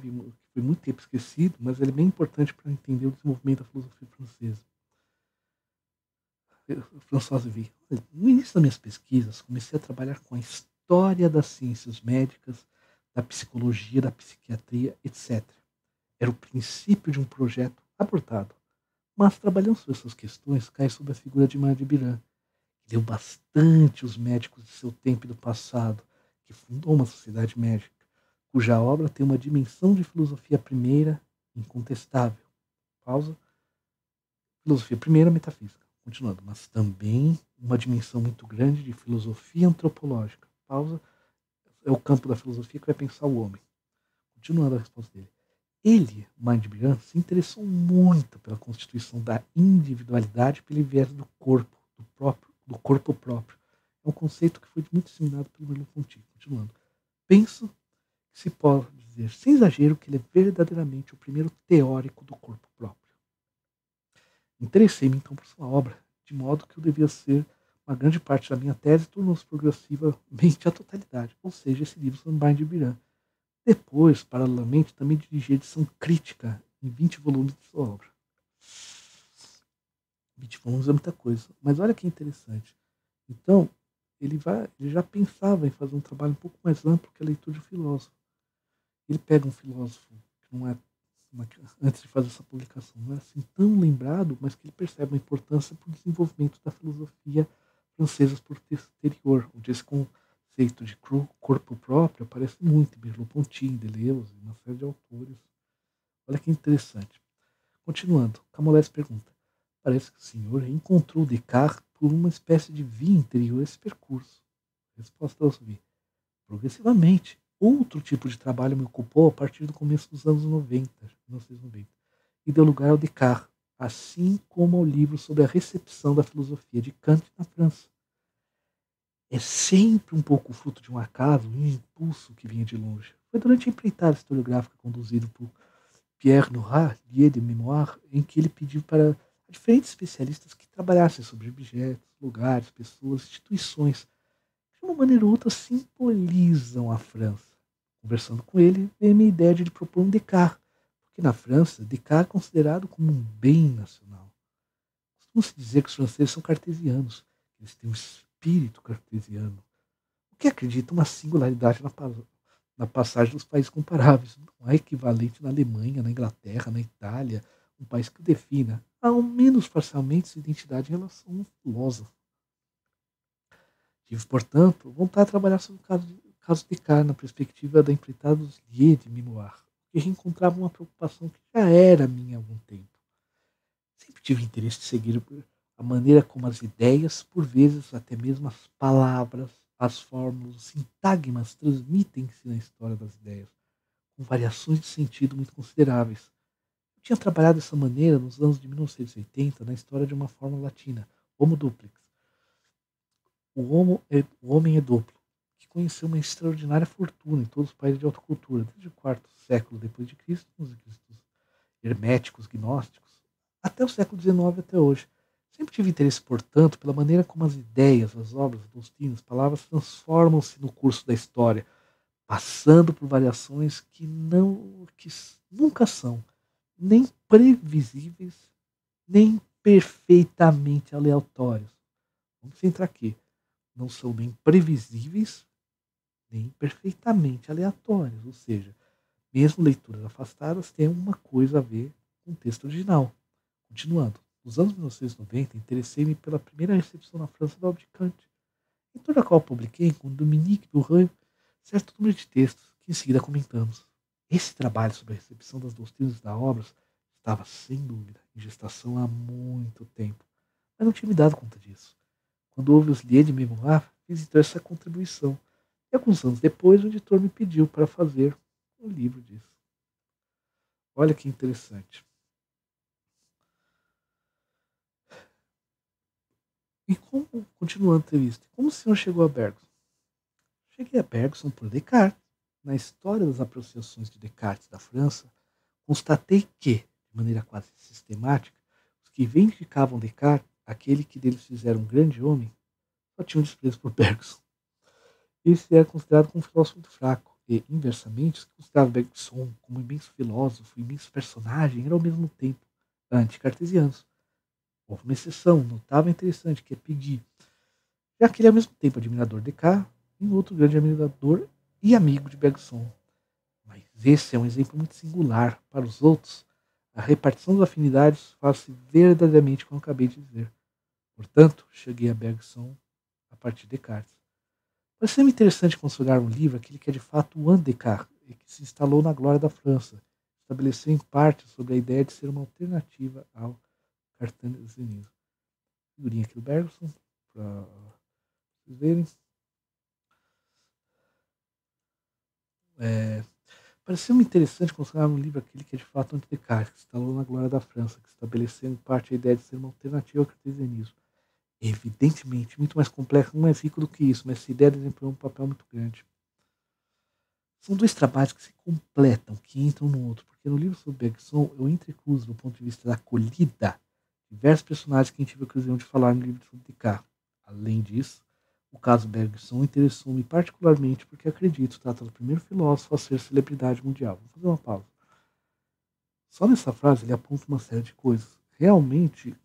foi muito tempo esquecido, mas ele é bem importante para entender o desenvolvimento da filosofia francesa. François Vey. No início das minhas pesquisas, comecei a trabalhar com a história das ciências médicas, da psicologia, da psiquiatria, etc. Era o princípio de um projeto abortado. Mas, trabalhando sobre essas questões, cai sobre a figura de Mendes Biran, que leu bastante os médicos de seu tempo e do passado, que fundou uma sociedade médica, cuja obra tem uma dimensão de filosofia primeira incontestável. Pausa. Filosofia primeira, metafísica. Continuando, mas também uma dimensão muito grande de filosofia antropológica. Pausa. É o campo da filosofia que vai pensar o homem. Continuando a resposta dele. Ele, Mendes Biran, se interessou muito pela constituição da individualidade pelo viés do corpo, do corpo próprio. É um conceito que foi muito disseminado pelo Merleau-Ponty. Continuando. Penso que se pode dizer, sem exagero, que ele é verdadeiramente o primeiro teórico do corpo próprio. Interessei-me então por sua obra, de modo que o devia ser uma grande parte da minha tese tornou-se progressivamente a totalidade, ou seja, esse livro sobre Mendes Biran. Depois, paralelamente, também dirigi a edição crítica em 20 volumes de sua obra. 20 volumes é muita coisa, mas olha que interessante. Então, ele já pensava em fazer um trabalho um pouco mais amplo que a leitura de um filósofo. Ele pega um filósofo que não é, antes de fazer essa publicação, não é assim tão lembrado, mas que ele percebe a importância para o desenvolvimento da filosofia francesa posterior, onde esse conceito de corpo próprio aparece muito em Merleau-Ponty, Deleuze, uma série de autores. Olha que interessante. Continuando, Camolese pergunta: parece que o senhor encontrou Descartes por uma espécie de via interior esse percurso. Resposta ao Azuvi: progressivamente. Outro tipo de trabalho me ocupou a partir do começo dos anos 1990, e deu lugar ao Descartes, assim como ao livro sobre a recepção da filosofia de Kant na França. É sempre um pouco fruto de um acaso, um impulso que vinha de longe. Foi durante a empreitada historiográfica conduzida por Pierre Nora, Lieu de Mémoire, em que ele pediu para diferentes especialistas que trabalhassem sobre objetos, lugares, pessoas, instituições, que de uma maneira ou outra simbolizam a França. Conversando com ele, veio a minha ideia de propor um Descartes, porque na França, Descartes é considerado como um bem nacional. Costuma-se dizer que os franceses são cartesianos, que eles têm um espírito cartesiano, o que acredita uma singularidade na passagem dos países comparáveis. Não há equivalente na Alemanha, na Inglaterra, na Itália, um país que defina, ao menos parcialmente, sua identidade em relação a um filósofo. Tive, portanto, vontade de trabalhar sobre o caso de Descartes na perspectiva da empreitada dos Lieux de Mémoire, que reencontrava uma preocupação que já era minha há algum tempo. Sempre tive interesse de seguir a maneira como as ideias, por vezes até mesmo as palavras, as fórmulas, os sintagmas transmitem-se na história das ideias. com variações de sentido muito consideráveis. Eu tinha trabalhado dessa maneira nos anos de 1980 na história de uma fórmula latina, Homo duplex, o homem é duplo, que conheceu uma extraordinária fortuna em todos os países de alta cultura, desde o quarto século depois de Cristo, com os cristos herméticos, gnósticos, até o século XIX até hoje. Sempre tive interesse, portanto, pela maneira como as ideias, as obras, as doutrinas, as palavras transformam-se no curso da história, passando por variações que nunca são nem previsíveis, nem perfeitamente aleatórios. Vamos centrar aqui. Não são nem previsíveis, nem perfeitamente aleatórios. Ou seja, mesmo leituras afastadas têm alguma coisa a ver com o texto original. Continuando. Nos anos 1990, interessei-me pela primeira recepção na França da obra de Kant, em toda a qual publiquei com Dominique Durand certo número de textos que em seguida comentamos. Esse trabalho sobre a recepção das doutrinas da obra estava, sem dúvida, em gestação há muito tempo, mas não tinha me dado conta disso. Quando houve os Liens de Mémoire, fiz então essa contribuição, e alguns anos depois o editor me pediu para fazer um livro disso. Olha que interessante. E como, continuando a entrevista, como o senhor chegou a Bergson? Cheguei a Bergson por Descartes. Na história das apreciações de Descartes da França, constatei que, de maneira quase sistemática, os que vindicavam Descartes, aquele que deles fizeram um grande homem, só tinham desprezo por Bergson. Esse era considerado como um filósofo muito fraco, e, inversamente, os que consideravam Bergson como um imenso filósofo, um imenso personagem, eram ao mesmo tempo anticartesianos. Houve uma exceção notável e interessante, que é Peggy, já que ele é ao mesmo tempo admirador de Descartes e um outro grande admirador e amigo de Bergson. Mas esse é um exemplo muito singular. Para os outros, a repartição das afinidades faz-se verdadeiramente como eu acabei de dizer. Portanto, cheguei a Bergson a partir de Descartes. Pareceu-me interessante considerar um livro aquele que é de fato o Descartes e que se instalou na glória da França. Estabeleceu em parte sobre a ideia de ser uma alternativa ao cartesianismo. Figurinha aqui do Bergson, para vocês verem. Pareceu-me interessante considerar um livro aquele que é de fato anti-Descartes, que se instalou na glória da França, que estabeleceu em parte a ideia de ser uma alternativa ao cartesianismo. Evidentemente, muito mais complexo, não é rico do que isso, mas essa ideia desempenhou um papel muito grande. São dois trabalhos que se completam, que entram no outro, porque no livro sobre Bergson eu entrecruzo, do ponto de vista da acolhida, diversos personagens que a gente tive a ocasião de falar no livro sobre Descartes. Além disso, o caso Bergson interessou-me particularmente porque acredito trata do primeiro filósofo a ser celebridade mundial. Vou fazer uma pausa. Só nessa frase ele aponta uma série de coisas. Realmente,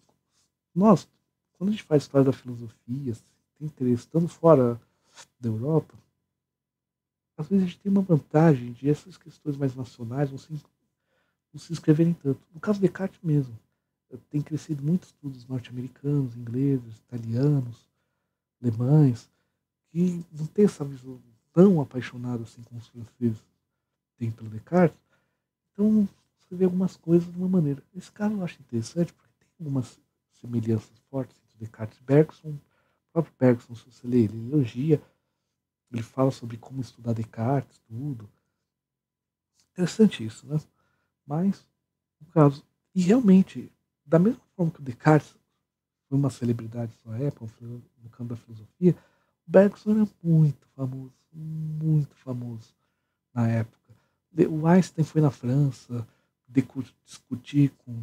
nós, quando a gente faz história da filosofia, tem interesse, estando fora da Europa, às vezes a gente tem uma vantagem de essas questões mais nacionais não se inscreverem tanto. No caso de Descartes mesmo, tem crescido muitos estudos norte-americanos, ingleses, italianos, alemães, que não tem essa visão tão apaixonada assim como os franceses têm pelo Descartes. Então, você vê algumas coisas de uma maneira. Esse caso eu acho interessante porque tem algumas semelhanças fortes entre Descartes e Bergson. O próprio Bergson, se você lê, ele elogia, ele fala sobre como estudar Descartes, tudo. Interessante isso, né? Mas, no caso, e realmente, da mesma forma que o Descartes foi uma celebridade na sua época, no campo da filosofia, o Bergson era muito famoso na época. O Einstein foi na França discutir com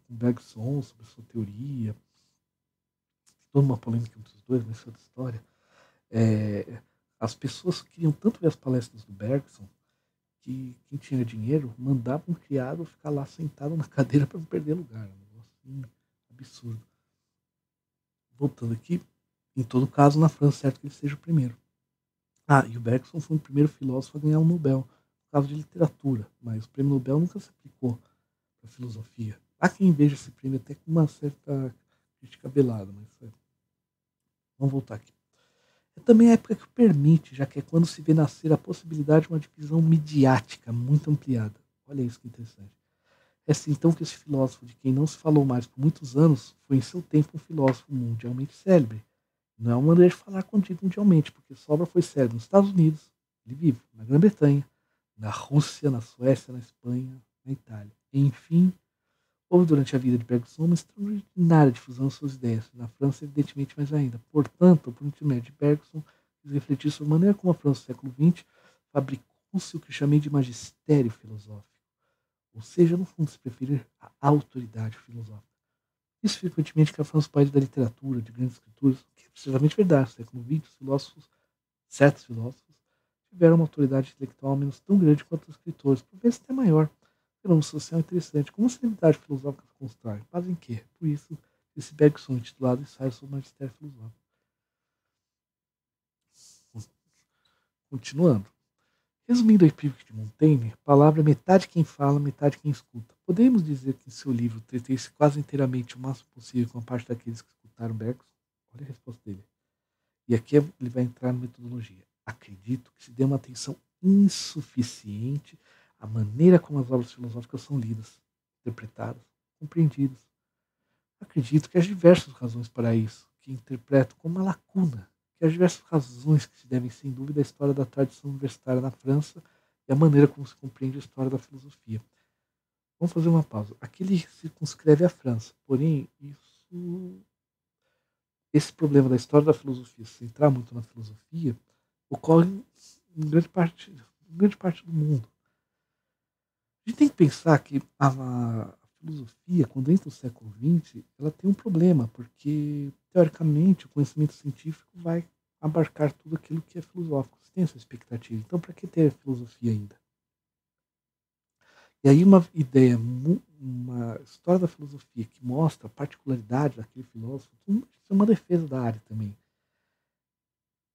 Bergson sobre a sua teoria. Toda uma polêmica entre os dois, mas isso é outra história. As pessoas queriam tanto ver as palestras do Bergson que quem tinha dinheiro mandava um criado ficar lá sentado na cadeira para não perder lugar. Um negócio assim, absurdo. Voltando aqui, em todo caso, na França, certo que ele seja o primeiro. E o Bergson foi o primeiro filósofo a ganhar um Nobel, no caso de literatura, mas o prêmio Nobel nunca se aplicou para filosofia. Há quem veja esse prêmio até com uma certa crítica velada, mas vamos voltar aqui. É também a época que o permite, já que é quando se vê nascer a possibilidade de uma divisão midiática muito ampliada. Olha isso que interessante. É assim então que esse filósofo de quem não se falou mais por muitos anos foi em seu tempo um filósofo mundialmente célebre. Não é uma maneira de falar quando digo mundialmente, porque Sobra foi célebre nos Estados Unidos, ele vive, na Grã-Bretanha, na Rússia, na Suécia, na Espanha, na Itália. Enfim, houve durante a vida de Bergson uma extraordinária difusão de suas ideias, na França evidentemente mais ainda. Portanto, por intermédio de Bergson, quis refletir sobre a maneira como a França do século XX fabricou-se o que chamei de magistério filosófico, ou seja, no fundo, se preferir, a autoridade filosófica. Isso frequentemente que a França é o país da literatura, de grandes escritores, o que é precisamente verdade. No século XX, os filósofos, certos filósofos, tiveram uma autoridade intelectual ao menos tão grande quanto os escritores, por vezes até maior. Fenômeno social interessante. Como a celebridade filosófica se constrói? Base em quê? Por isso, esse Bergson, intitulado Ensaio sobre o Magistério Filosófico. Continuando. Resumindo a epígrafe de Montaigne, a palavra é metade quem fala, metade quem escuta. Podemos dizer que em seu livro tretei-se quase inteiramente o máximo possível com a parte daqueles que escutaram Bergson? Olha a resposta dele. E aqui ele vai entrar na metodologia. Acredito que se dê uma atenção insuficiente à maneira como as obras filosóficas são lidas, interpretadas, compreendidas. Acredito que há diversas razões para isso, que interpreto como uma lacuna, que há diversas razões que se devem, sem dúvida, à história da tradição universitária na França e à maneira como se compreende a história da filosofia. Vamos fazer uma pausa. Aqui ele circunscreve a França, porém, esse problema da história da filosofia, se entrar muito na filosofia, ocorre em grande parte do mundo. A gente tem que pensar que a filosofia, quando entra no século XX, ela tem um problema, porque, teoricamente, o conhecimento científico vai abarcar tudo aquilo que é filosófico. Você tem essa expectativa. Então, para que ter filosofia ainda? E aí uma história da filosofia que mostra a particularidade daquele filósofo, isso é uma defesa da área também.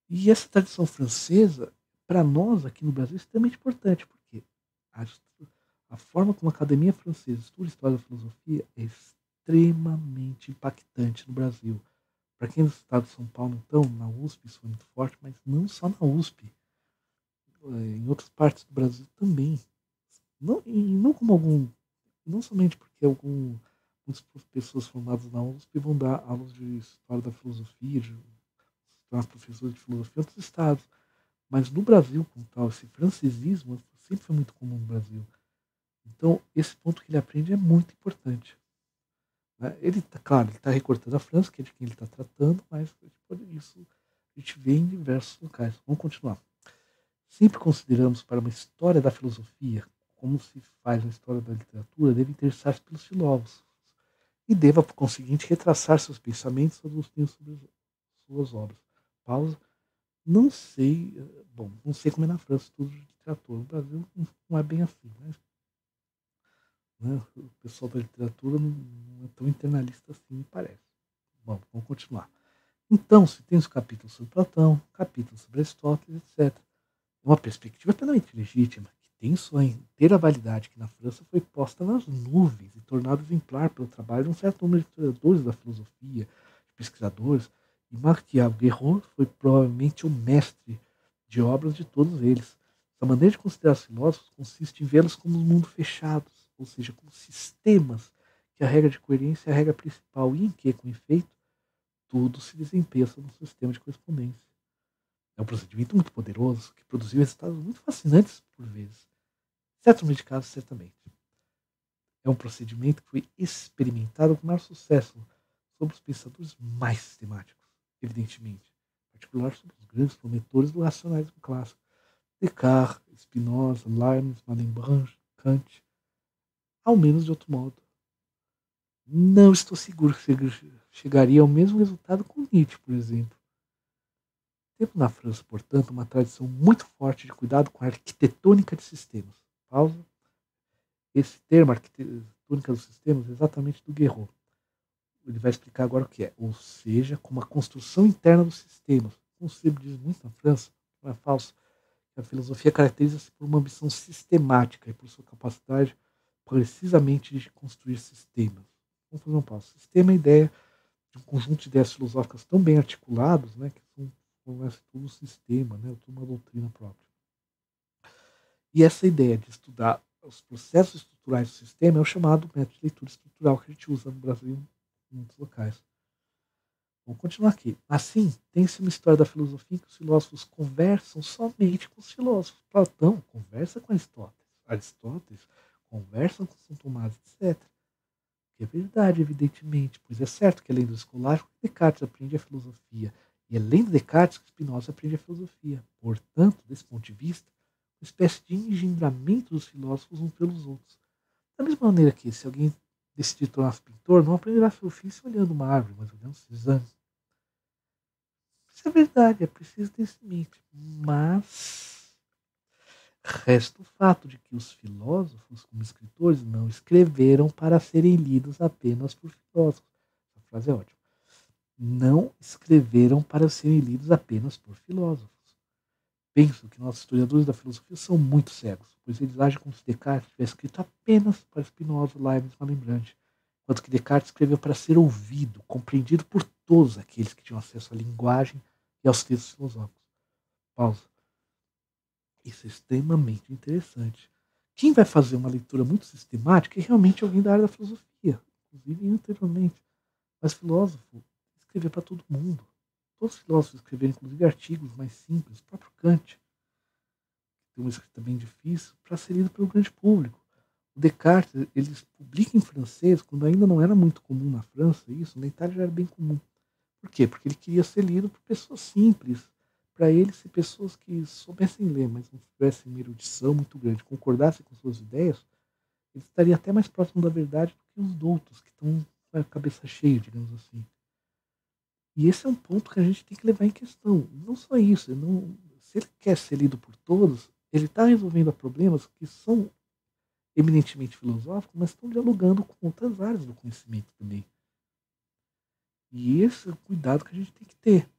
E essa tradição francesa, para nós aqui no Brasil, é extremamente importante, porque a forma como a Academia Francesa estuda a história da filosofia é extremamente impactante no Brasil. Para quem é do estado de São Paulo, então, na USP isso foi muito forte, mas não só na USP, em outras partes do Brasil também. Não como não somente porque muitas pessoas formadas na USP vão dar aulas de história da filosofia, de tornar professores de filosofia em outros estados. Mas no Brasil, como tal, esse francesismo sempre foi muito comum no Brasil. Então, esse ponto que ele aprende é muito importante. Né? Ele está recortando a França, que é de quem ele está tratando, mas isso a gente vê em diversos locais. Vamos continuar. Sempre consideramos para uma história da filosofia, como se faz na história da literatura, deve interessar-se pelos filósofos e deva, por conseguinte, retraçar seus pensamentos sobre suas obras. Pausa. Não sei, não sei como é na França estudo de literatura. No Brasil não é bem assim, né? O pessoal da literatura não é tão internalista assim, me parece. Bom, vamos continuar. Então, se tem os capítulos sobre Platão, capítulos sobre Aristóteles, etc. É uma perspectiva plenamente legítima, que tem sua inteira validade, que na França foi posta nas nuvens e tornado exemplar pelo trabalho de um certo número de historiadores da filosofia, de pesquisadores, e Martial Guerreau foi provavelmente o mestre de obras de todos eles. A maneira de considerar os filósofos consiste em vê-los como um mundo fechados, ou seja, como sistemas, que a regra de coerência é a regra principal e em que, com efeito, tudo se desempenha no sistema de correspondência. É um procedimento muito poderoso, que produziu resultados muito fascinantes por vezes. Em certo número de casos, certamente. É um procedimento que foi experimentado com maior sucesso sobre os pensadores mais sistemáticos, evidentemente. Em particular sobre os grandes prometores do racionalismo clássico. Descartes, Spinoza, Leibniz, Malebranche, Kant. Ao menos de outro modo. Não estou seguro que chegaria ao mesmo resultado com Nietzsche, por exemplo. Temos na França, portanto, uma tradição muito forte de cuidado com a arquitetônica de sistemas. Pausa. Esse termo, arquitetônica dos sistemas, é exatamente do Guerreau. Ele vai explicar agora o que é. Ou seja, como a construção interna dos sistemas. Como se diz muito na França, não é falso, a filosofia caracteriza-se por uma ambição sistemática e por sua capacidade precisamente de construir sistemas. Vamos fazer um passo. Sistema é a ideia de um conjunto de ideias filosóficas tão bem articulados, né, que conversa todo o sistema, né, toda uma doutrina própria. E essa ideia de estudar os processos estruturais do sistema é o chamado método de leitura estrutural que a gente usa no Brasil em muitos locais. Vamos continuar aqui. Assim, tem-se uma história da filosofia em que os filósofos conversam somente com os filósofos. Platão conversa com Aristóteles. Aristóteles conversa com São Tomás, etc. Que é verdade, evidentemente, pois é certo que além do escolástico, Descartes aprende a filosofia. E além de Descartes, Spinoza aprende a filosofia. Portanto, desse ponto de vista, uma espécie de engendramento dos filósofos uns pelos outros. Da mesma maneira que, se alguém decidir tornar-se pintor, não aprenderá seu ofício olhando uma árvore, mas olhando Cézanne. Isso é verdade, é preciso ter isso em mente. Mas resta o fato de que os filósofos, como escritores, não escreveram para serem lidos apenas por filósofos. Essa frase é ótima. Não escreveram para serem lidos apenas por filósofos. Penso que nossos historiadores da filosofia são muito cegos, pois eles agem como se Descartes tivesse escrito apenas para Spinoza, Leibniz e Malebranche, enquanto que Descartes escreveu para ser ouvido, compreendido por todos aqueles que tinham acesso à linguagem e aos textos filosóficos. Pausa. Isso é extremamente interessante. Quem vai fazer uma leitura muito sistemática é realmente alguém da área da filosofia, inclusive anteriormente. Mas filósofo escrever para todo mundo. Todos os filósofos escreveram, inclusive, artigos mais simples. O próprio Kant, que tem uma escrita bem difícil, para ser lido pelo grande público. O Descartes, ele publica em francês, quando ainda não era muito comum na França isso, na Itália já era bem comum. Por quê? Porque ele queria ser lido por pessoas simples. Para ele ser pessoas que soubessem ler, mas não tivessem uma erudição muito grande, concordassem com suas ideias, ele estaria até mais próximo da verdade do que os doutos, que estão com a cabeça cheia, digamos assim. E esse é um ponto que a gente tem que levar em questão. Não só isso, se ele quer ser lido por todos, ele está resolvendo problemas que são eminentemente filosóficos, mas estão dialogando com outras áreas do conhecimento também. E esse é o cuidado que a gente tem que ter.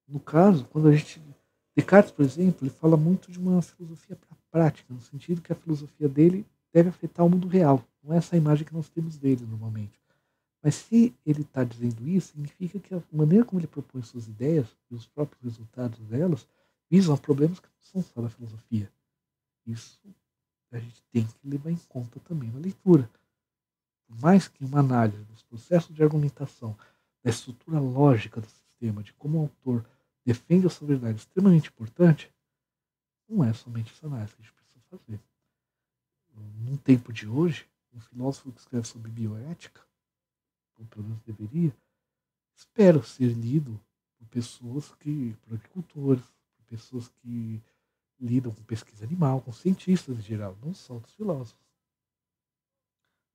No caso, quando a gente. Descartes, por exemplo, ele fala muito de uma filosofia para a prática, no sentido que a filosofia dele deve afetar o mundo real. Não é essa a imagem que nós temos dele normalmente. Mas se ele está dizendo isso, significa que a maneira como ele propõe suas ideias e os próprios resultados delas visam a problemas que não são só da filosofia. Isso a gente tem que levar em conta também na leitura. Por mais que uma análise dos processos de argumentação, da estrutura lógica do sistema, de como o autor defende a sua verdade extremamente importante, não é somente essa análise que a gente precisa fazer. Num tempo de hoje, um filósofo que escreve sobre bioética, ou pelo menos deveria, espero ser lido por pessoas por agricultores, por pessoas que lidam com pesquisa animal, com cientistas em geral, não só dos filósofos.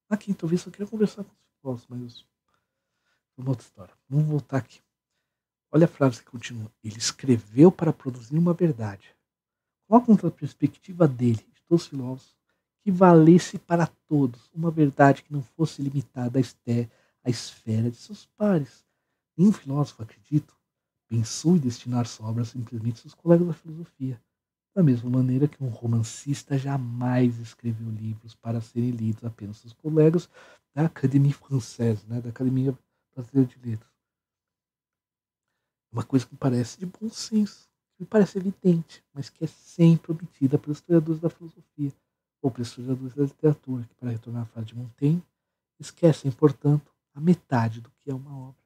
Aqui, talvez eu queria conversar com os filósofos, mas é uma outra história. Vamos voltar aqui. Olha a frase que continua. Ele escreveu para produzir uma verdade. Coloca contra a perspectiva dele, de todos os filósofos, que valesse para todos, uma verdade que não fosse limitada à esfera de seus pares. Nenhum filósofo, acredito, pensou em destinar sua obra simplesmente aos seus colegas da filosofia. Da mesma maneira que um romancista jamais escreveu livros para serem lidos apenas pelos colegas da Académie Française, da Academia Brasileira de Letras. Uma coisa que me parece de bom senso, que me parece evidente, mas que é sempre obtida pelos historiadores da filosofia ou pelos historiadores da literatura, que, para retornar à frase de Montaigne, esquecem, portanto, a metade do que é uma obra.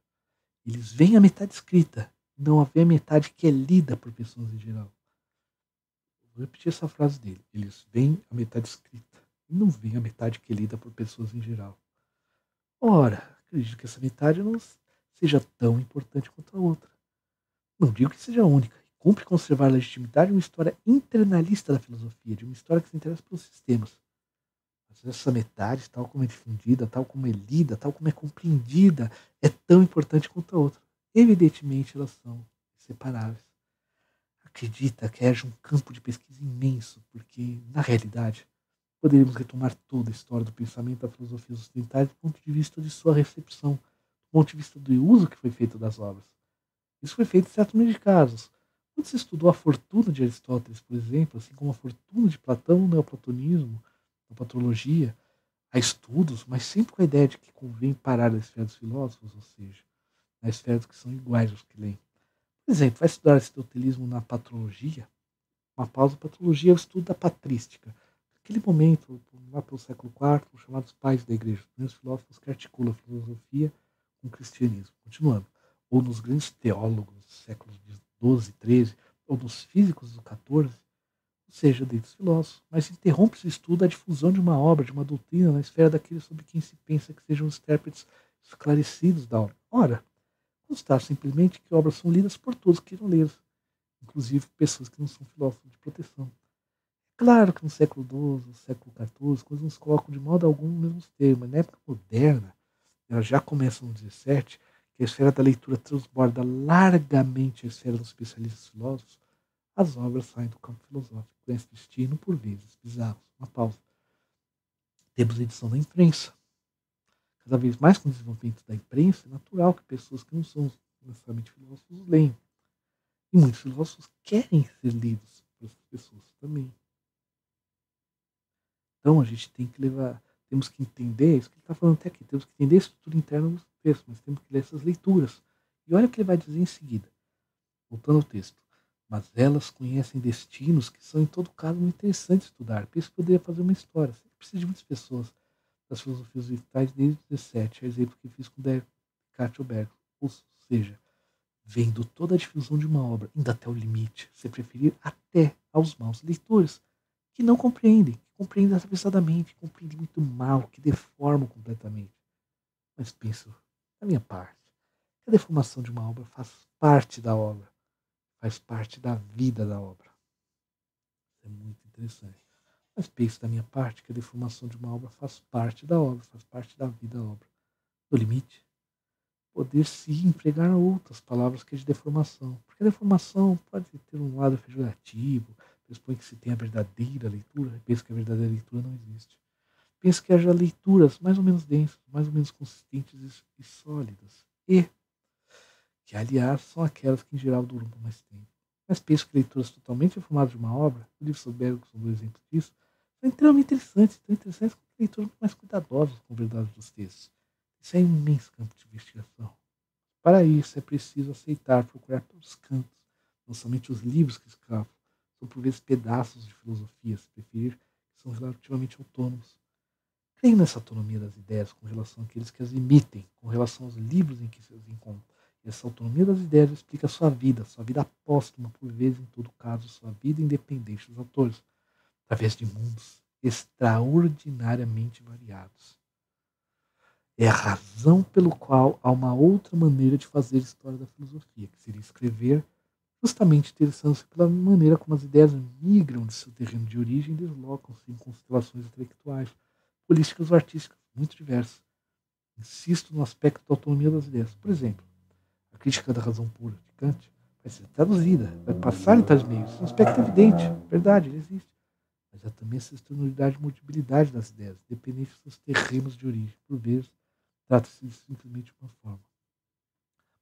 Eles veem a metade escrita, não veem a metade que é lida por pessoas em geral. Vou repetir essa frase dele. Eles veem a metade escrita e não veem a metade que é lida por pessoas em geral. Ora, acredito que essa metade não seja tão importante quanto a outra. Não digo que seja única. Cumpre conservar a legitimidade de uma história internalista da filosofia, de uma história que se interessa pelos sistemas. Mas essa metade, tal como é difundida, tal como é lida, tal como é compreendida, é tão importante quanto a outra. Evidentemente, elas são inseparáveis. Acredita que haja um campo de pesquisa imenso, porque, na realidade, poderíamos retomar toda a história do pensamento da filosofia ocidental do ponto de vista de sua recepção, do ponto de vista do uso que foi feito das obras. Isso foi feito em certos número de casos. Quando se estudou a fortuna de Aristóteles, por exemplo, assim como a fortuna de Platão no neoplatonismo, na patrologia, há estudos, mas sempre com a ideia de que convém parar na esfera dos filósofos, ou seja, na esfera dos que são iguais aos que leem. Por exemplo, vai estudar aristotelismo na patrologia, uma pausa. Patrologia é o estudo da patrística. Naquele momento, lá pelo século IV, os chamados pais da igreja, os primeiros filósofos que articulam a filosofia com o cristianismo. Continuando. ou nos grandes teólogos dos séculos XII, XIII, ou nos físicos do XIV, ou seja, dos filósofos, mas interrompe seu estudo a difusão de uma obra, de uma doutrina, na esfera daqueles sobre quem se pensa que sejam os intérpretes esclarecidos da obra. Ora, constar simplesmente que obras são lidas por todos que queiram lê-las, inclusive pessoas que não são filósofos de proteção. Claro que no século XII, no século XIV, coisas não se colocam de modo algum nos mesmos termos, mas na época moderna, ela já começa no XVII, que a esfera da leitura transborda largamente a esfera dos especialistas filósofos, as obras saem do campo filosófico, com esse destino, por vezes, bizarro. Uma pausa. Temos a edição da imprensa. Cada vez mais com o desenvolvimento da imprensa, é natural que pessoas que não são necessariamente filósofos leiam. E muitos filósofos querem ser lidos por essas pessoas também. Então a gente tem que temos que entender, isso que ele está falando até aqui, temos que entender a estrutura interna dos textos, mas temos que ler essas leituras. E olha o que ele vai dizer em seguida, voltando ao texto. Mas elas conhecem destinos que são, em todo caso, muito interessantes de estudar. Penso que poderia fazer uma história. Você precisa de muitas pessoas das filosofias vitais desde o 17, exemplo que fiz com Descartes e Oberto. Ou seja, vendo toda a difusão de uma obra, indo até o limite, se preferir até aos maus leitores, que não compreendem, que compreendem atravessadamente, que compreendem muito mal, que deformam completamente. Mas penso, da minha parte, que a deformação de uma obra faz parte da obra, faz parte da vida da obra. Isso é muito interessante. Mas penso da minha parte que a deformação de uma obra faz parte da obra, faz parte da vida da obra. No limite, poder-se empregar outras palavras que a de deformação. Porque a deformação pode ter um lado pejorativo, pressupõe que se tem a verdadeira leitura, penso que a verdadeira leitura não existe. Penso que haja leituras mais ou menos densas, mais ou menos consistentes e sólidas. E que, aliás, são aquelas que em geral duram por mais tempo. Mas penso que leituras totalmente reformadas de uma obra, o livro sobre Bergson são dois exemplos disso, são extremamente interessantes, tão interessantes quanto leituras muito mais cuidadosas com a verdade dos textos. Isso é um imenso campo de investigação. Para isso é preciso aceitar, procurar todos os cantos, não somente os livros que escrevo, são por vezes pedaços de filosofia, se preferir, que são relativamente autônomos. Creio nessa autonomia das ideias com relação àqueles que as imitem, com relação aos livros em que se as encontram. E essa autonomia das ideias explica sua vida póstuma, por vezes, em todo caso, sua vida independente dos autores, através de mundos extraordinariamente variados. É a razão pelo qual há uma outra maneira de fazer história da filosofia, que seria escrever, justamente interessando-se pela maneira como as ideias migram de seu terreno de origem e deslocam-se em constelações intelectuais, políticas ou artísticas muito diversas. Insisto no aspecto da autonomia das ideias. Por exemplo, a crítica da razão pura de Kant vai ser traduzida, vai passar em tais meios. É um aspecto evidente, verdade, ele existe. Mas há também essa externalidade e mutabilidade das ideias, dependente dos seus terrenos de origem. Por vezes, trata-se de simplesmente uma forma.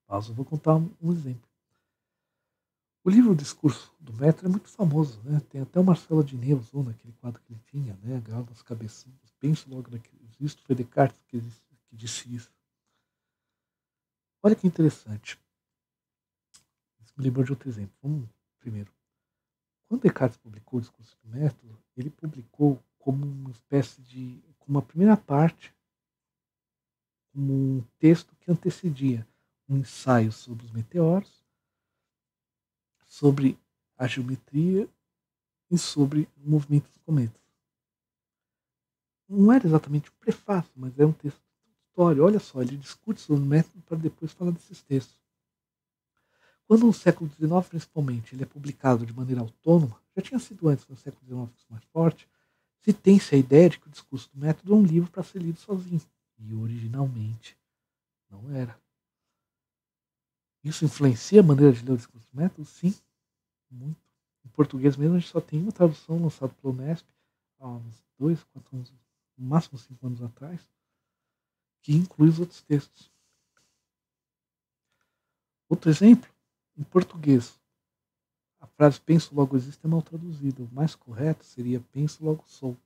Mas eu vou contar um exemplo. O livro O Discurso do Método é muito famoso, né? Tem até o Marcelo Adnet usou naquele quadro que ele tinha, né? Agarrado nas cabeças. Penso logo naquilo. Isto foi Descartes que disse isso. Olha que interessante. Isso me lembrou de outro exemplo. Vamos primeiro. Quando Descartes publicou o Discurso do Método, ele publicou como uma espécie de, como uma primeira parte, como um texto que antecedia um ensaio sobre os meteoros, sobre a geometria e sobre o movimento dos cometas. Não era exatamente um prefácio, mas é um texto de história. Olha só, ele discute sobre o método para depois falar desses textos. Quando no século XIX, principalmente, ele é publicado de maneira autônoma, já tinha sido antes, no século XIX mais forte, se tem-se a ideia de que o Discurso do Método é um livro para ser lido sozinho. E originalmente não era. Isso influencia a maneira de ler o Discurso do Método? Sim, muito. Em português mesmo, a gente só tem uma tradução lançada pelo Unesp há uns 2, 4 anos, no máximo 5 anos atrás, que inclui os outros textos. Outro exemplo, em português, a frase penso logo existo é mal traduzida. O mais correto seria penso logo sou.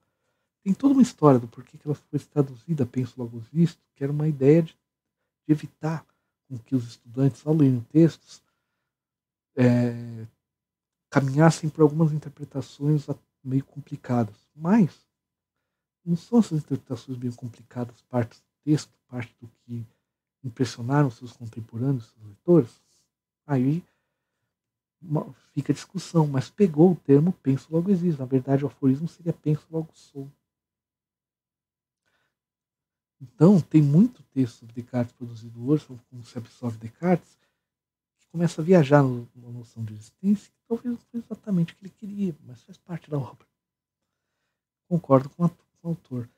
Tem toda uma história do porquê que ela foi traduzida penso logo existo, que era uma ideia de evitar com que os estudantes, ao lerem textos, caminhassem por algumas interpretações meio complicadas. Mas não são essas interpretações meio complicadas parte do texto, parte do que impressionaram seus contemporâneos, seus leitores? Aí fica a discussão, mas pegou o termo penso logo existo. Na verdade, o aforismo seria penso logo sou. Então, tem muito texto sobre Descartes produzido hoje, como se absorve Descartes, que começa a viajar numa noção de existência, que talvez não foi exatamente o que ele queria, mas faz parte da obra. Concordo com o autor.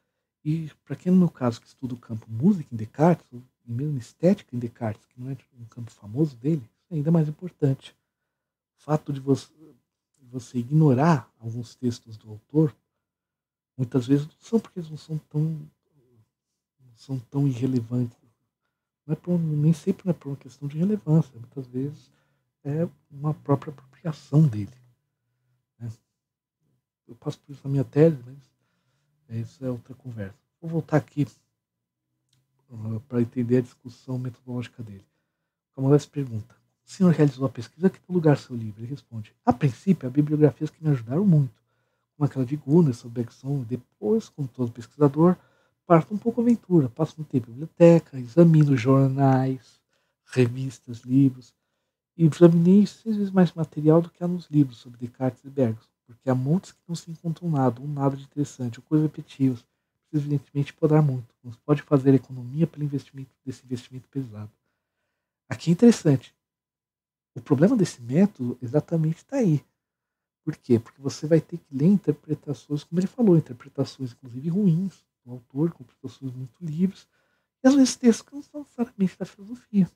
E, para quem, no meu caso, que estuda o campo música em Descartes, e mesmo estética em Descartes, que não é um campo famoso dele, isso é ainda mais importante. O fato de você ignorar alguns textos do autor, muitas vezes não são porque eles não são tão irrelevantes. Nem sempre é por uma questão de relevância, muitas vezes é uma própria apropriação dele. Né? Eu passo por isso na minha tese, mas isso é outra conversa. Vou voltar aqui para entender a discussão metodológica dele. O Camões pergunta: o senhor realizou a pesquisa? Que tem lugar seu livro? Ele responde: a princípio, há biografias que me ajudaram muito, como aquela de Gunnar sobre Bergson, e depois, como todo pesquisador, parto um pouco a aventura, passo muito tempo em biblioteca, examino jornais, revistas, livros, e examinei 6 vezes mais material do que há nos livros sobre Descartes e Bergson, porque há montes que não se encontram nada, um nada de interessante, ou coisas repetitivas. Precisa, evidentemente, podar muito. Não se pode fazer economia pelo investimento desse investimento pesado. Aqui é interessante. O problema desse método exatamente está aí. Por quê? Porque você vai ter que ler interpretações, como ele falou, interpretações inclusive ruins do autor, com interpretações muito livres, e às vezes textos que não são necessariamente da filosofia.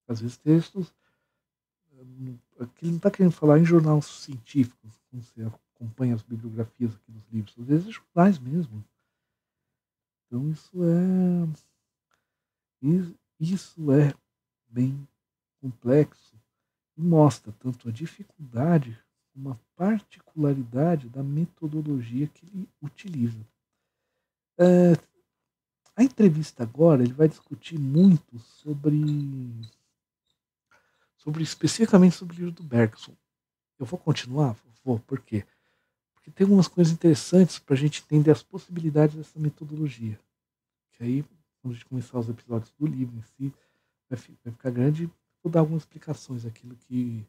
Às vezes textos que ele não está querendo falar em jornais científicos, como você acompanha as bibliografias aqui dos livros, às vezes jornais mesmo. Então isso é bem complexo e mostra tanto a dificuldade como a particularidade da metodologia que ele utiliza. A entrevista agora ele vai discutir muito sobre especificamente sobre o livro do Bergson. Eu vou continuar? Vou. Por quê? Porque tem algumas coisas interessantes para a gente entender as possibilidades dessa metodologia. Que aí, quando a gente começar os episódios do livro em si, vai ficar grande. Vou dar algumas explicações daquilo que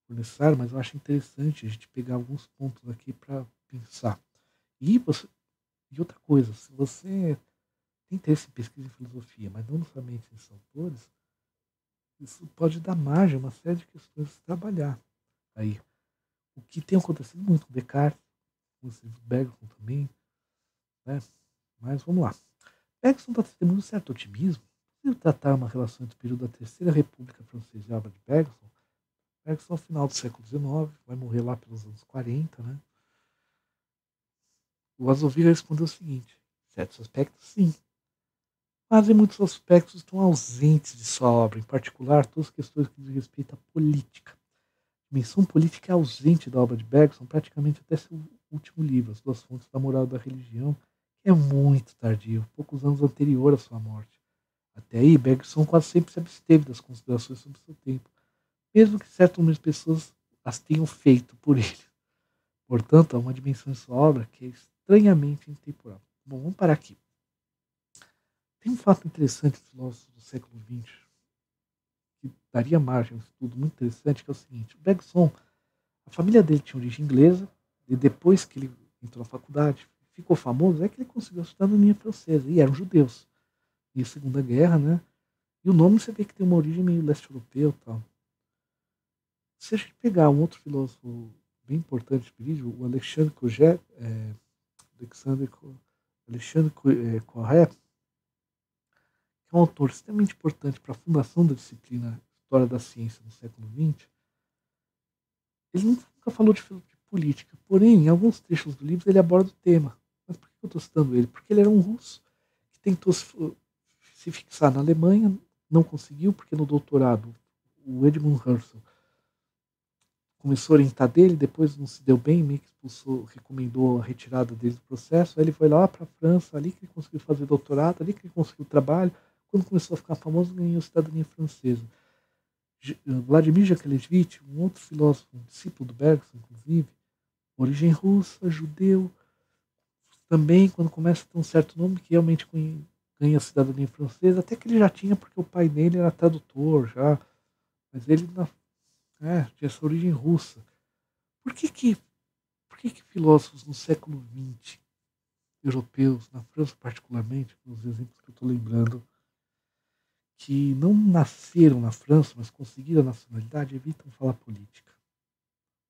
for necessário, mas eu acho interessante a gente pegar alguns pontos aqui para pensar. E outra coisa, se você tem interesse em pesquisa em filosofia, mas não somente em autores, isso pode dar margem a uma série de questões a trabalhar. Aí, o que tem acontecido muito com Descartes, com o Bergson também, né? Mas vamos lá. Bergson está tendo um certo otimismo. Se tratar uma relação entre o período da Terceira República Francesa e a obra de Bergson, Bergson, ao final do século XIX, vai morrer lá pelos anos 40, né? O Azovira respondeu o seguinte: certos aspectos, sim, mas em muitos aspectos estão ausentes de sua obra, em particular todas as questões que dizem respeito à política. A dimensão política é ausente da obra de Bergson, praticamente até seu último livro, As Duas Fontes da Moral e da Religião, que é muito tardio, poucos anos anterior à sua morte. Até aí, Bergson quase sempre se absteve das considerações sobre seu tempo, mesmo que certo número de pessoas as tenham feito por ele. Portanto, há uma dimensão em sua obra que é estranhamente intemporal. Bom, vamos parar aqui. Tem um fato interessante dos filósofos do século XX, que daria margem a um estudo muito interessante, que é o seguinte: o Bergson, a família dele tinha origem inglesa, e depois que ele entrou na faculdade, ficou famoso, é que ele conseguiu a cidadania francesa, e eram judeus. E a Segunda Guerra, né? E o nome você vê que tem uma origem meio leste europeu e tal. Se a gente pegar um outro filósofo bem importante do período, o Alexandre Coget, Corret, que é um autor extremamente importante para a fundação da disciplina História da Ciência no século XX, ele nunca falou de política, porém, em alguns trechos do livro ele aborda o tema. Mas por que eu estou citando ele? Porque ele era um russo que tentou se fixar na Alemanha, não conseguiu, porque no doutorado o Edmund Husserl começou a orientar dele, depois não se deu bem, meio que expulsou, recomendou a retirada dele do processo, aí ele foi lá para a França, ali que ele conseguiu fazer doutorado, ali que ele conseguiu trabalho, quando começou a ficar famoso, ganhou cidadania francesa. Vladimir Jakelevich, um outro filósofo, um discípulo do Bergson, inclusive, origem russa, judeu, também, quando começa a ter um certo nome, que realmente ganha a cidadania francesa, até que ele já tinha, porque o pai dele era tradutor já, mas ele tinha essa origem russa. Por que que, filósofos no século XX, europeus, na França particularmente, os exemplos que eu estou lembrando, que não nasceram na França, mas conseguiram a nacionalidade, evitam falar política?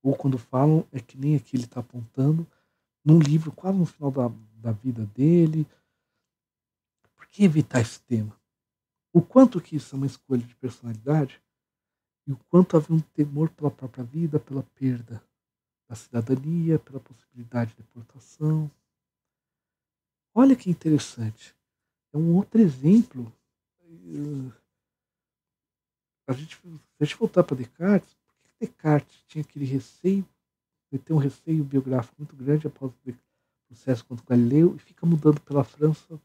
Ou quando falam, é que nem aqui ele está apontando, num livro quase no final da vida dele. Por que evitar esse tema? O quanto que isso é uma escolha de personalidade e o quanto havia um temor pela própria vida, pela perda da cidadania, pela possibilidade de deportação. Olha que interessante. É um outro exemplo. Se a gente voltar para Descartes, por que Descartes tinha aquele receio, ele tem um receio biográfico muito grande após o processo contra o Galileu e fica mudando pela França,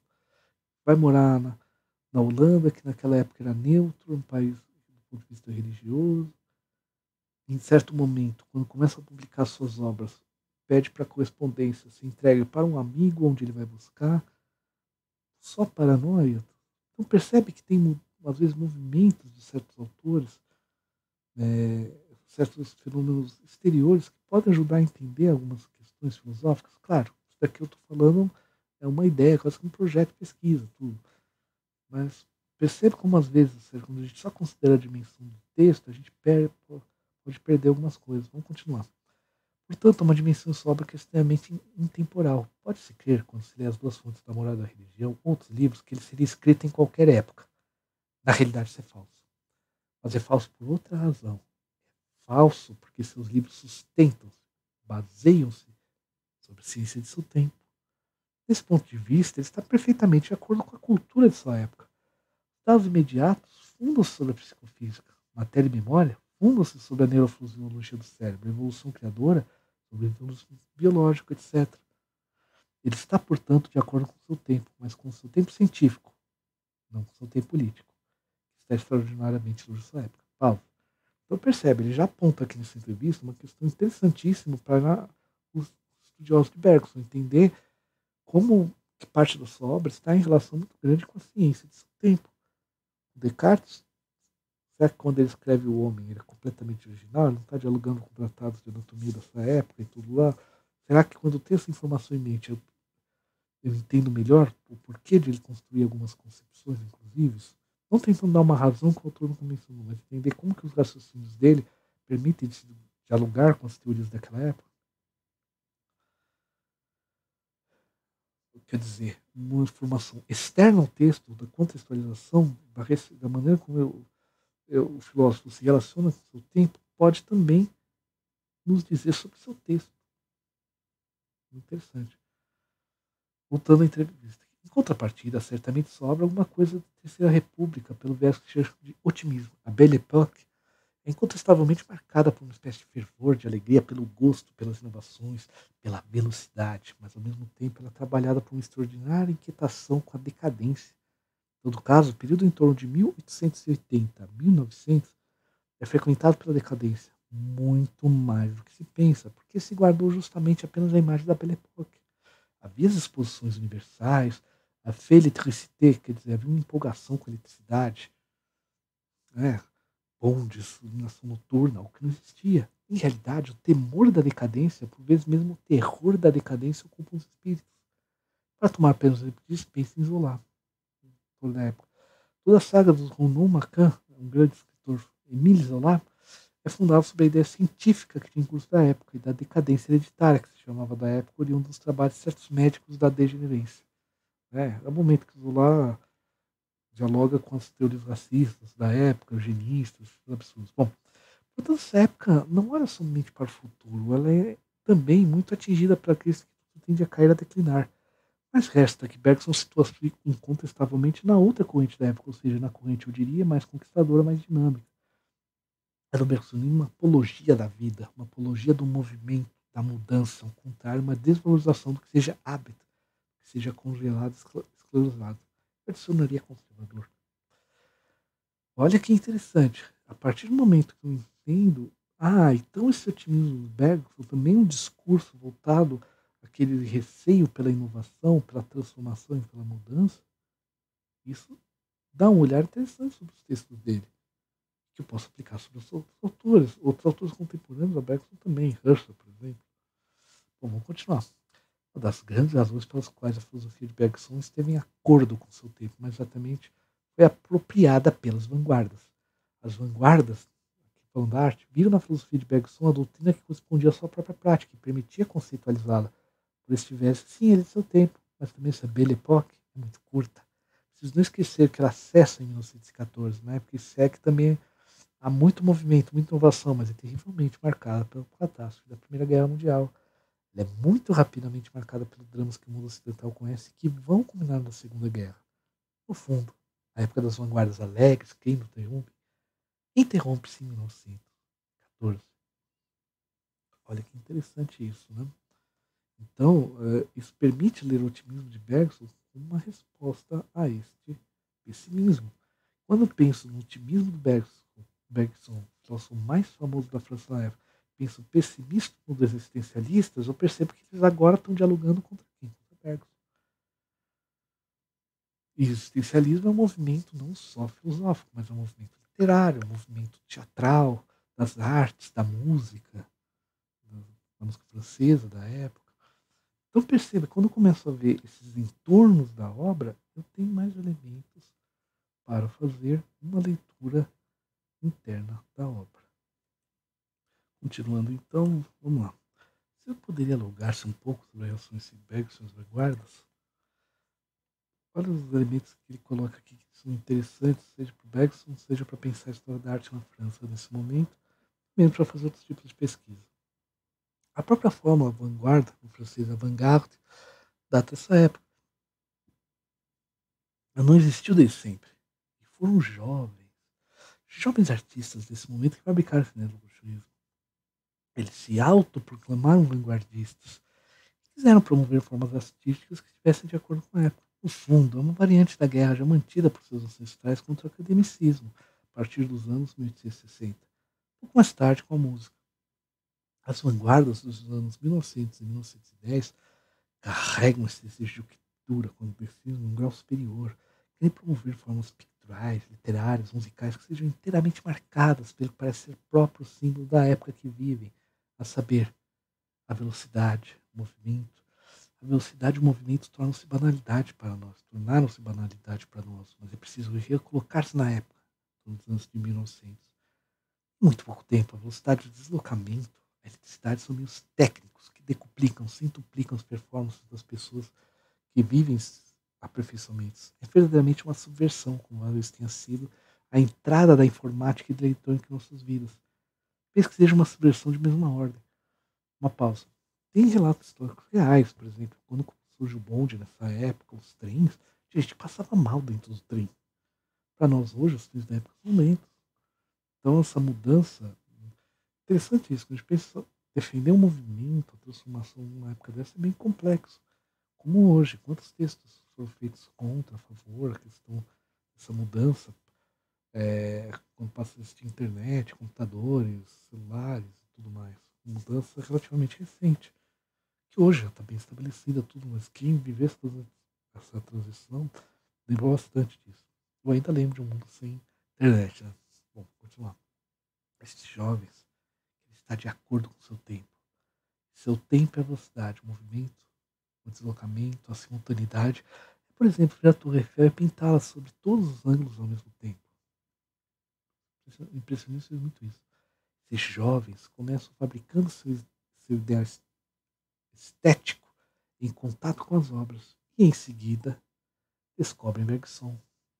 vai morar na Holanda, que naquela época era neutro, um país do ponto de vista religioso. Em certo momento, quando começa a publicar suas obras, pede para correspondência, se entrega para um amigo onde ele vai buscar. Só paranoia. Então percebe que tem, às vezes, movimentos de certos autores, certos fenômenos exteriores que podem ajudar a entender algumas questões filosóficas. Claro, isso daqui eu estou falando é uma ideia, quase que um projeto de pesquisa, tudo. Mas percebe como às vezes, quando a gente só considera a dimensão do texto, a gente pode perder algumas coisas. Vamos continuar. Portanto, uma dimensão sobra que é extremamente intemporal. Pode-se crer, quando se lê As Duas Fontes da Moral e da Religião, outros livros, que ele seria escrito em qualquer época. Na realidade, isso é falso. Mas é falso por outra razão. Falso porque seus livros sustentam-se, baseiam-se sobre a ciência de seu tempo. Desse ponto de vista, ele está perfeitamente de acordo com a cultura de sua época. Dados imediatos fundam-se sobre a psicofísica. Matéria e memória fundam-se sobre a neurofisiologia do cérebro, a evolução criadora, sobre a evolução biológica, etc. Ele está, portanto, de acordo com o seu tempo, mas com o seu tempo científico, não com o seu tempo político, que está extraordinariamente sobre sua época. Paulo. Então percebe, ele já aponta aqui nessa entrevista uma questão interessantíssima para os estudiosos de Bergson entender como que parte da sua obra está em relação muito grande com a ciência de seu tempo. Descartes, será que quando ele escreve O Homem, ele é completamente original? Ele não está dialogando com tratados de anatomia dessa época e tudo lá? Será que quando eu tenho essa informação em mente, eu entendo melhor o porquê de ele construir algumas concepções, inclusive? Não tentando dar uma razão que o autor não mencionou, mas entender como que os raciocínios dele permitem dialogar com as teorias daquela época? Quer dizer, uma informação externa ao texto, da contextualização, da maneira como o filósofo se relaciona com o seu tempo, pode também nos dizer sobre o seu texto. Interessante. Voltando à entrevista. Em contrapartida, certamente sobra alguma coisa da Terceira República, pelo verso que chama de otimismo. A Belle Époque é incontestavelmente marcada por uma espécie de fervor, de alegria, pelo gosto, pelas inovações, pela velocidade, mas ao mesmo tempo ela é trabalhada por uma extraordinária inquietação com a decadência. Em todo caso, o período em torno de 1880 a 1900 é frequentado pela decadência, muito mais do que se pensa, porque se guardou justamente apenas a imagem da Belle Époque. Havia as exposições universais, a fé-électricité, quer dizer, havia uma empolgação com a eletricidade, bondes, iluminação noturna, o que não existia. Em realidade, o temor da decadência, por vezes mesmo o terror da decadência, ocupa os espíritos. Para tomar apenas exemplo disso, pense em Zola, toda a época. Toda a saga do Ronon Macan, um grande escritor, Émile Zola, é fundada sobre a ideia científica que tinha em curso da época e da decadência hereditária, que se chamava da época, oriundo dos trabalhos de certos médicos da degenerência. É o momento que Zola dialoga com as teorias racistas da época, eugenistas, absurdos. Bom, portanto, essa época não olha somente para o futuro, ela é também muito atingida por aqueles que tendem a cair a declinar. Mas resta que Bergson situa-se incontestavelmente na outra corrente da época, ou seja, na corrente, eu diria, mais conquistadora, mais dinâmica. Era o bergsonismo uma apologia da vida, uma apologia do movimento, da mudança, ao contrário, uma desvalorização do que seja hábito, que seja congelado, esclerosado. Eu adicionaria conservador. Olha que interessante. A partir do momento que eu entendo, então esse otimismo do Bergson também é um discurso voltado àquele receio pela inovação, pela transformação e pela mudança. Isso dá um olhar interessante sobre os textos dele, que eu posso aplicar sobre outros autores contemporâneos da Bergson também, Husserl, por exemplo. Bom, vamos continuar. Uma das grandes razões pelas quais a filosofia de Bergson esteve em acordo com seu tempo, mas exatamente foi apropriada pelas vanguardas. As vanguardas, aqui falando da arte, viram na filosofia de Bergson a doutrina que correspondia à sua própria prática e permitia conceitualizá-la. Por isso tivesse, sim, ele de seu tempo, mas também essa Belle Époque é muito curta. Preciso não esquecer que ela cessa em 1914, na época que também há muito movimento, muita inovação, mas é terrivelmente marcada pela catástrofe da Primeira Guerra Mundial. Ela é muito rapidamente marcada pelos dramas que o mundo ocidental conhece e que vão culminar na Segunda Guerra. No fundo, a época das vanguardas alegres, quem não interrompe-se em 1914. Olha que interessante isso, né? Então, isso permite ler o otimismo de Bergson como uma resposta a este pessimismo. Quando eu penso no otimismo do Bergson, filósofo mais famoso da França na época, penso pessimista dos existencialistas, eu percebo que eles agora estão dialogando contra quem? Contra Bergson. E o existencialismo é um movimento não só filosófico, mas é um movimento literário, um movimento teatral, das artes, da música francesa da época. Então perceba, quando eu começo a ver esses entornos da obra, eu tenho mais elementos para fazer uma leitura interna da obra. Continuando então, vamos lá. Você poderia alugar-se um pouco sobre a relação entre Bergson e as vanguardas? Olha os elementos que ele coloca aqui que são interessantes, seja para o Bergson, seja para pensar a história da arte na França nesse momento, mesmo para fazer outros tipos de pesquisa. A própria fórmula vanguarda, no francês avant-garde, data dessa época. Ela não existiu desde sempre. E foram jovens artistas desse momento que fabricaram esse neoluxurismo. Eles se autoproclamaram vanguardistas e quiseram promover formas artísticas que estivessem de acordo com a época. No fundo, é uma variante da guerra já mantida por seus ancestrais contra o academicismo, a partir dos anos 1860. Pouco mais tarde, com a música. As vanguardas dos anos 1900 e 1910 carregam esse desejo de ruptura quando precisam um grau superior, querem promover formas picturais, literárias, musicais que sejam inteiramente marcadas pelo que parece ser próprio símbolo da época que vivem, a saber, a velocidade, o movimento. A velocidade e o movimento tornaram-se banalidade para nós, mas é preciso recolocar-se na época, nos anos de 1900. Muito pouco tempo, a velocidade de deslocamento, a eletricidade são meios técnicos que decuplicam, centuplicam as performances das pessoas que vivem aperfeiçoamentos. É verdadeiramente uma subversão, como uma vez tenha sido a entrada da informática e da eletrônica em nossas vidas. Penso que seja uma subversão de mesma ordem. Uma pausa. Tem relatos históricos reais, por exemplo, quando surge o bonde nessa época, os trens, a gente passava mal dentro do trem. Para nós hoje, os trens da época são lentos. Então essa mudança, interessante isso, quando a gente pensa defender um movimento, a transformação numa época dessa é bem complexo. Como hoje, quantos textos foram feitos contra, a favor, a questão dessa mudança, quando passa a existir internet, computadores, celulares e tudo mais. Mudança relativamente recente, que hoje já está bem estabelecida tudo, mas quem vivesse essa transição lembrou bastante disso. Eu ainda lembro de um mundo sem internet, né? Bom, continuar. Esses jovens, ele está de acordo com o seu tempo. Seu tempo é a velocidade, o movimento, o deslocamento, a simultaneidade. Por exemplo, ver a Torre Eiffel e pintá-la sobre todos os ângulos ao mesmo tempo. O impressionismo fez muito isso. Esses jovens começam fabricando seu ideal estético em contato com as obras e, em seguida, descobrem Bergson.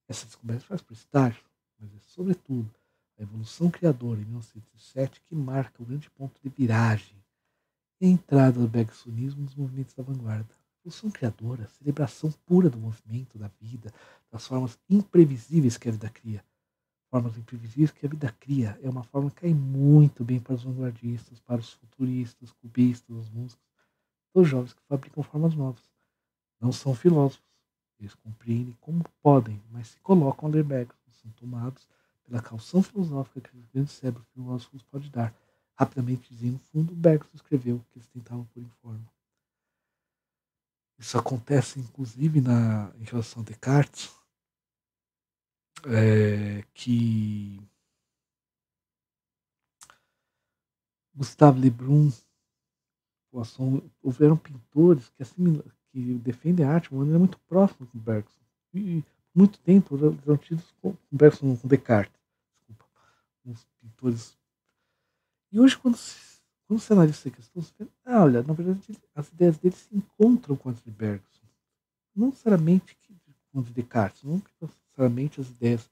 Essa descoberta faz por estágio, mas é, sobretudo, a evolução criadora em 1907 que marca o grande ponto de viragem e a entrada do Bergsonismo nos movimentos da vanguarda. A evolução criadora, a celebração pura do movimento, da vida, das formas imprevisíveis que a vida cria. Formas imprevisíveis que a vida cria é uma forma que cai muito bem para os vanguardistas, para os futuristas, cubistas, os músicos, os jovens que fabricam formas novas. Não são filósofos. Eles compreendem como podem, mas se colocam a ler Bergson. São tomados pela calção filosófica que os grandes cérebros filósofos podem dar. Rapidamente dizendo, no fundo, Bergson escreveu o que eles tentavam pôr em forma. Isso acontece, inclusive, em relação a Descartes. que Gustave Le Brun, houveram pintores que defendem a arte de uma maneira muito próxima com Bergson. E muito tempo eram tidos com Bergson, com Descartes. Desculpa. Uns pintores. E hoje, quando você analisa essa questão, você vê, olha, na verdade, as ideias dele se encontram com as de Bergson. Não necessariamente com as de Descartes, não necessariamente as ideias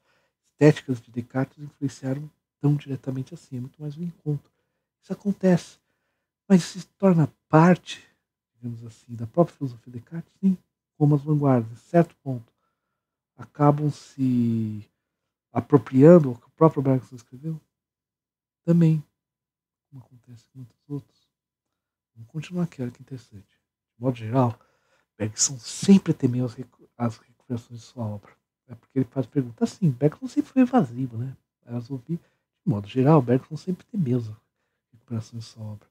estéticas de Descartes influenciaram tão diretamente assim, é muito mais um encontro. Isso acontece, mas se torna parte, digamos assim, da própria filosofia de Descartes, sim, como as vanguardas, em certo ponto, acabam se apropriando, o que o próprio Bergson escreveu, também, como acontece com muitos outros. Vamos continuar aqui, olha que interessante. De modo geral, Bergson sempre temeu as recuperações de sua obra. É porque ele faz perguntas assim, Bergson sempre foi evasivo, né? Elas ouvi, de modo geral, Bergson sempre temeu as recuperações de sua obra.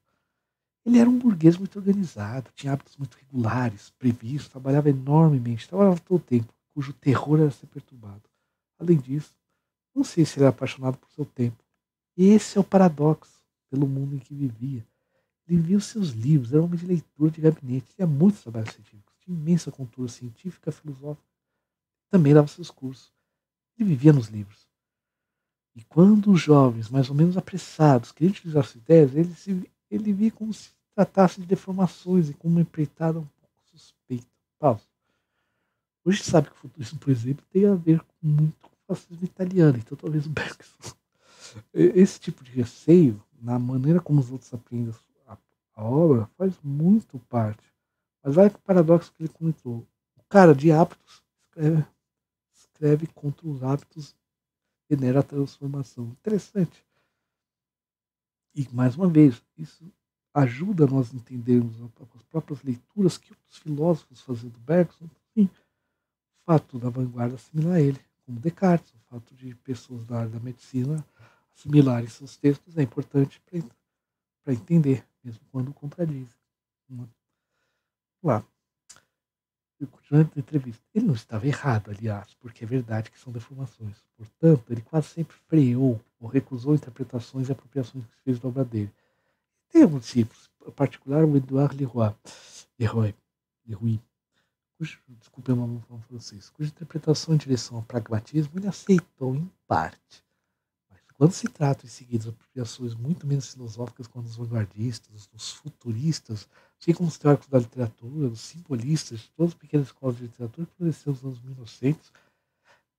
Ele era um burguês muito organizado, tinha hábitos muito regulares, previstos, trabalhava enormemente, trabalhava todo o tempo, cujo terror era ser perturbado. Além disso, não sei se ele era apaixonado por seu tempo. Esse é o paradoxo pelo mundo em que vivia. Ele via os seus livros, era um homem de leitura de gabinete, tinha muitos trabalhos científicos, tinha imensa cultura científica, filosófica, também dava seus cursos. Ele vivia nos livros. E quando os jovens, mais ou menos apressados, queriam utilizar suas ideias, ele via como se tratasse de deformações e com uma empreitada um pouco suspeita. Pausa. Hoje sabe que o futurismo, por exemplo, tem a ver muito com o fascismo italiano, então talvez o Bergson. Esse tipo de receio, na maneira como os outros aprendem a obra, faz muito parte. Mas vai com o paradoxo que ele comentou. O cara de hábitos escreve contra os hábitos, genera a transformação. Interessante. E, mais uma vez, isso ajuda a nós entendermos as próprias leituras que outros filósofos faziam do Bergson. Sim, o fato da vanguarda assimilar ele, como Descartes, o fato de pessoas da área da medicina assimilarem seus textos é importante para entender, mesmo quando contradizem. Vamos lá. Continuando a entrevista. Ele não estava errado, aliás, porque é verdade que são deformações. Portanto, ele quase sempre freou ou recusou interpretações e apropriações que se fez da obra dele. Tem alguns discípulos, em particular o Edouard Leroy, desculpe o nome francês, cuja interpretação em direção ao pragmatismo ele aceitou em parte. Mas quando se trata em seguida de apropriações muito menos filosóficas como os vanguardistas, os futuristas, assim como os teóricos da literatura, os simbolistas, todas as pequenas escolas de literatura que floresceram nos anos 1900,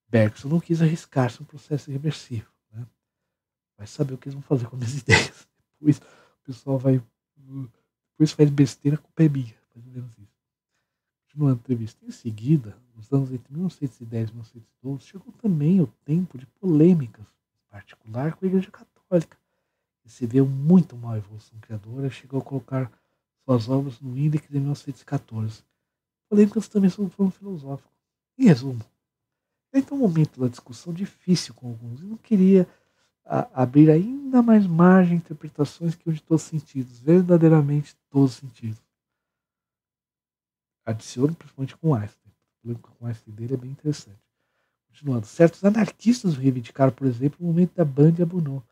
Bergson não quis arriscar-se um processo irreversível. Né? Vai saber o que eles vão fazer com as minhas ideias. Depois o pessoal vai. Depois faz besteira, a culpa é minha. Mais ou menos isso. Continuando a entrevista. Em seguida, nos anos entre 1910 e 1912, chegou também o tempo de polêmicas, em particular com a Igreja Católica, que se viu muito mal a evolução criadora e chegou a colocar suas obras no índice de 1914. Polêmicas também sobre o plano filosófico. Em resumo, então um momento da discussão difícil com alguns e não queria abrir ainda mais margem a interpretações que de todos os sentidos, verdadeiramente todos os sentidos. Adicione principalmente com Einstein. O polêmica com Einstein dele é bem interessante. Continuando, certos anarquistas reivindicaram, por exemplo, o momento da Bande Abunô.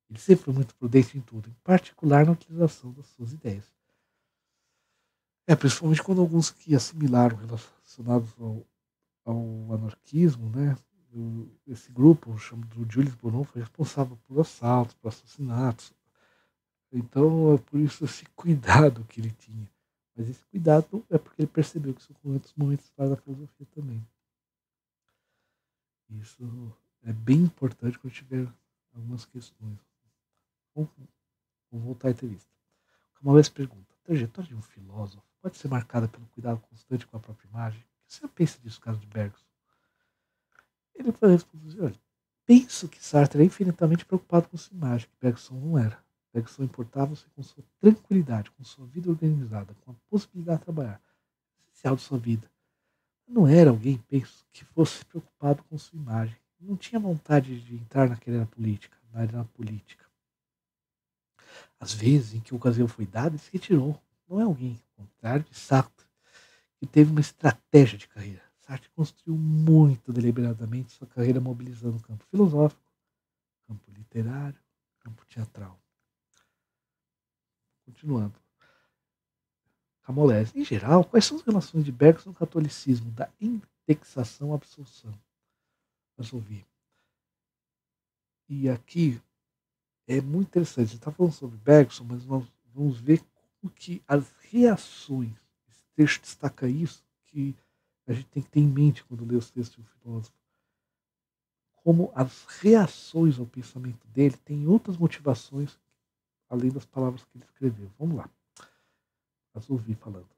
Ele sempre foi muito prudente em tudo, em particular na utilização das suas ideias. Principalmente quando alguns que assimilaram relacionados ao anarquismo, né? Esse grupo, chamado Julius Bonon, foi responsável por assaltos, por assassinatos. Então, é por isso esse cuidado que ele tinha. Mas esse cuidado é porque ele percebeu que isso com outros momentos da filosofia também. Isso é bem importante quando tiver algumas questões. Vamos voltar à entrevista. Uma vez pergunta: a trajetória de um filósofo pode ser marcada pelo cuidado constante com a própria imagem? O que você pensa disso, caso de Bergson? Ele vai responder: olha, penso que Sartre é infinitamente preocupado com sua imagem, que Bergson não era. Bergson importava-se com sua tranquilidade, com sua vida organizada, com a possibilidade de trabalhar, essencial de sua vida. Não era alguém, penso, que fosse preocupado com sua imagem. Não tinha vontade de entrar naquela política, na arena política. Às vezes, em que a ocasião foi dada, ele se retirou. Não é alguém, ao contrário de Sartre, que teve uma estratégia de carreira. Sartre construiu muito deliberadamente sua carreira mobilizando o campo filosófico, campo literário, campo teatral. Continuando. Camolese. Em geral, quais são as relações de Bergson no catolicismo, da indexação à absolução? Vamos ouvir. E aqui é muito interessante. A gente está falando sobre Bergson, mas nós vamos ver como que as reações, esse texto destaca isso, que a gente tem que ter em mente quando lê os textos do filósofo, como as reações ao pensamento dele têm outras motivações além das palavras que ele escreveu. Vamos lá. Mas ouvi falando.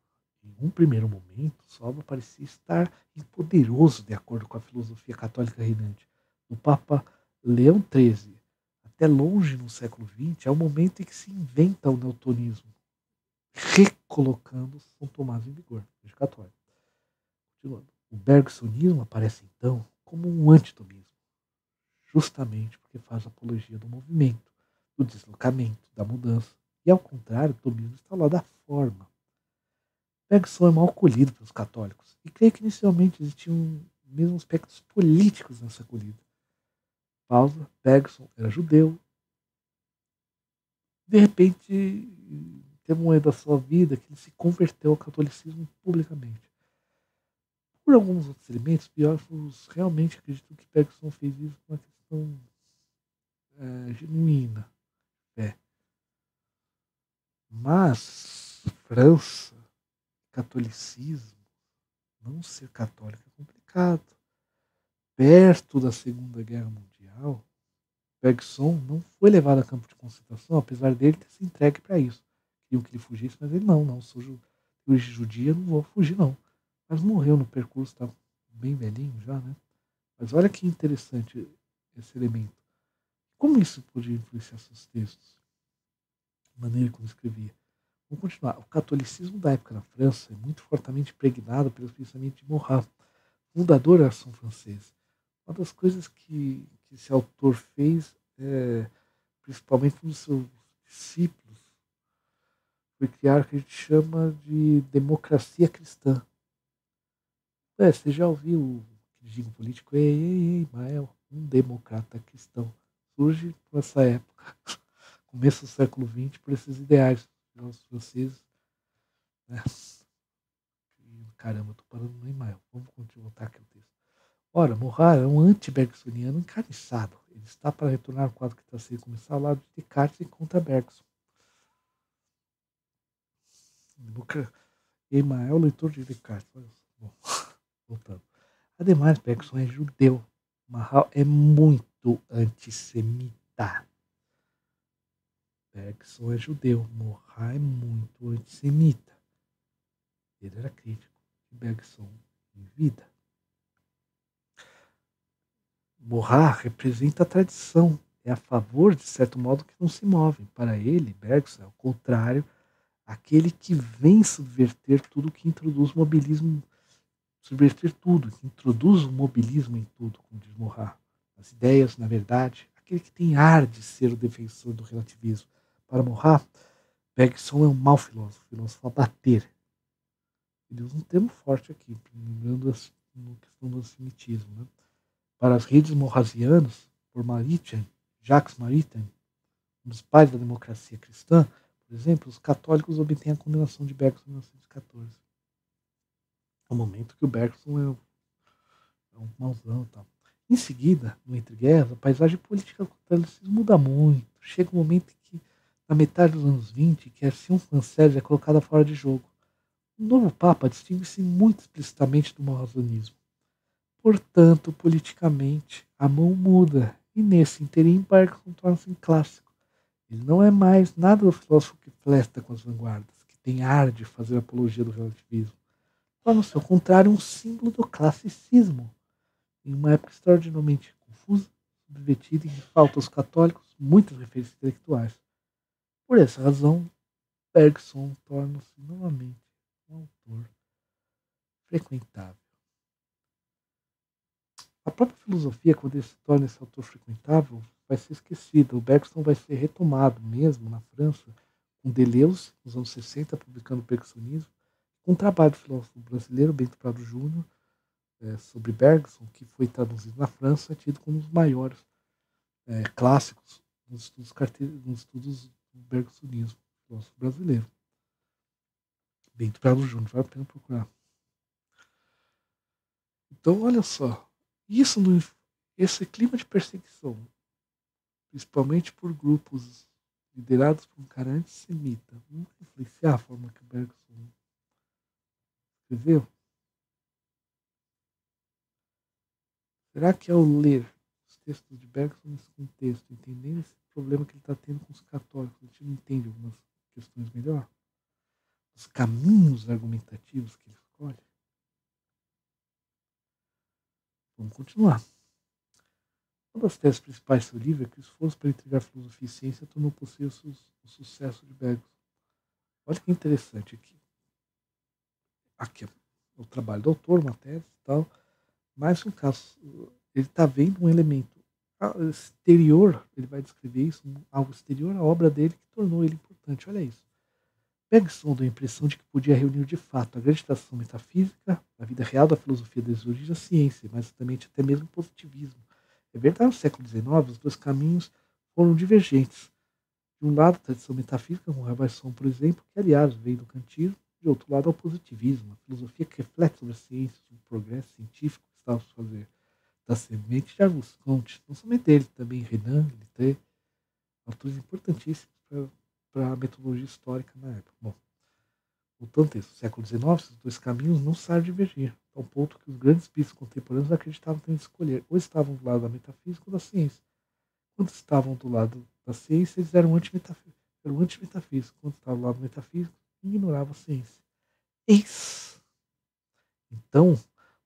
Em um primeiro momento, sua obra parecia estar poderoso de acordo com a filosofia católica reinante. Do Papa Leão XIII até longe no século XX, é o momento em que se inventa o newtonismo, recolocando São Tomás em vigor, Igreja Católica. Continuando. O bergsonismo aparece então como um antitomismo, justamente porque faz apologia do movimento, do deslocamento, da mudança. E ao contrário, o tomismo está lá da forma. Bergson é mal acolhido pelos católicos, e creio que inicialmente existiam mesmo aspectos políticos nessa acolhida. Pausa, Bergson era judeu. De repente, teve um momento da sua vida que ele se converteu ao catolicismo publicamente. Por alguns outros elementos, biógrafos realmente acreditam que Bergson fez isso por uma questão genuína. Mas, França, catolicismo, não ser católico é complicado. Perto da Segunda Guerra Mundial, Bergson não foi levado a campo de concentração, apesar dele ter se entregue para isso. Queriam que ele fugisse, mas ele não sou judia, não vou fugir não. Mas morreu no percurso, estava bem velhinho já, né? Mas olha que interessante esse elemento. Como isso podia influenciar seus textos? A maneira como escrevia. Vamos continuar. O catolicismo da época na França é muito fortemente impregnado pelo pensamento de Marat, fundador da ação francesa. Uma das coisas que esse autor fez, principalmente um dos seus discípulos, foi criar o que a gente chama de democracia cristã. Você já ouviu o que digo político? Ei, Mael, um democrata cristão. Surge nessa época, começo do século XX, por esses ideais os franceses. Né? Caramba, estou parando no Mael. Vamos voltar aqui o texto. Ora, Marat é um anti-bergsoniano encarniçado. Ele está para retornar ao quadro que está sendo começar ao lado de Descartes e contra Bergson. Emael, leitor de Descartes. Bom, voltando. Ademais, Bergson é judeu. Marat é muito antissemita. Bergson é judeu. Marat é muito antissemita. Ele era crítico de Bergson em vida. Marat representa a tradição. É a favor, de certo modo, que não se movem. Para ele, Bergson é o contrário, aquele que vem subverter tudo que introduz mobilismo, subverter tudo, que introduz o mobilismo em tudo, como diz Marat. As ideias, na verdade, aquele que tem ar de ser o defensor do relativismo. Para Marat, Bergson é um mau filósofo a bater. Ele usa um termo forte aqui, lembrando a questão do antissemitismo. Né? Para as redes morrasianas, por Maritain, Jacques Maritain, um dos pais da democracia cristã, por exemplo, os católicos obtêm a condenação de Bergson em 1914. É o momento que o Bergson é um mauzão e tal. Em seguida, no Entre Guerras, a paisagem política do catolicismo muda muito. Chega um momento em que, na metade dos anos 20, que a ação francesa é colocada fora de jogo. O novo Papa distingue-se muito explicitamente do maozanismo. Portanto, politicamente, a mão muda, e nesse interim Bergson torna-se um clássico. Ele não é mais nada do filósofo que flerta com as vanguardas, que tem ar de fazer apologia do relativismo. Torna-se, ao contrário, um símbolo do classicismo, em uma época extraordinariamente confusa, subvertida e que falta aos católicos muitas referências intelectuais. Por essa razão, Bergson torna-se novamente um autor frequentável. A própria filosofia, quando ele se torna esse autor frequentável, vai ser esquecida. O Bergson vai ser retomado mesmo na França, com Deleuze, nos anos 60, publicando o Bergsonismo, com um trabalho do filósofo brasileiro, Bento Prado Júnior, sobre Bergson, que foi traduzido na França, é tido como um dos maiores clássicos nos estudos do bergsonismo, filósofo brasileiro. Bento Prado Júnior, vale a pena procurar. Então, olha só, esse clima de perseguição, principalmente por grupos liderados por um cara antissemita, não vai influenciar a forma que o Bergson escreveu? Será que ao ler os textos de Bergson nesse contexto, entendendo esse problema que ele está tendo com os católicos, a gente não entende algumas questões melhor? Os caminhos argumentativos que ele escolhe? Vamos continuar. Uma das teses principais do seu livro é que o esforço para integrar filosofia e ciência tornou possível o sucesso de Bergson. Olha que interessante aqui. Aqui é o trabalho do autor, uma tese e tal, mas no caso, ele está vendo um elemento exterior, ele vai descrever isso, algo exterior à obra dele que tornou ele importante. Olha isso. Bergson deu a impressão de que podia reunir de fato a grande tradição metafísica, a vida real da filosofia desde a origem da ciência, mas também até mesmo o positivismo. É verdade, no século XIX, os dois caminhos foram divergentes. De um lado, a tradição metafísica, como Rabelais, por exemplo, que, aliás, veio do kantismo, de outro lado, ao positivismo, a filosofia que reflete sobre a ciência, sobre o progresso científico que estava a fazer. Da semente de Auguste Comte, não somente ele, também Renan, Littré, autores importantíssimos para a metodologia histórica na época. Bom, voltando ao texto, no século XIX, esses dois caminhos não sabem divergir, ao ponto que os grandes espíritos contemporâneos acreditavam ter de escolher, ou estavam do lado da metafísica ou da ciência. Quando estavam do lado da ciência, eles eram antimetafísicos. Quando estavam do lado metafísico, ignoravam a ciência. Eis, então,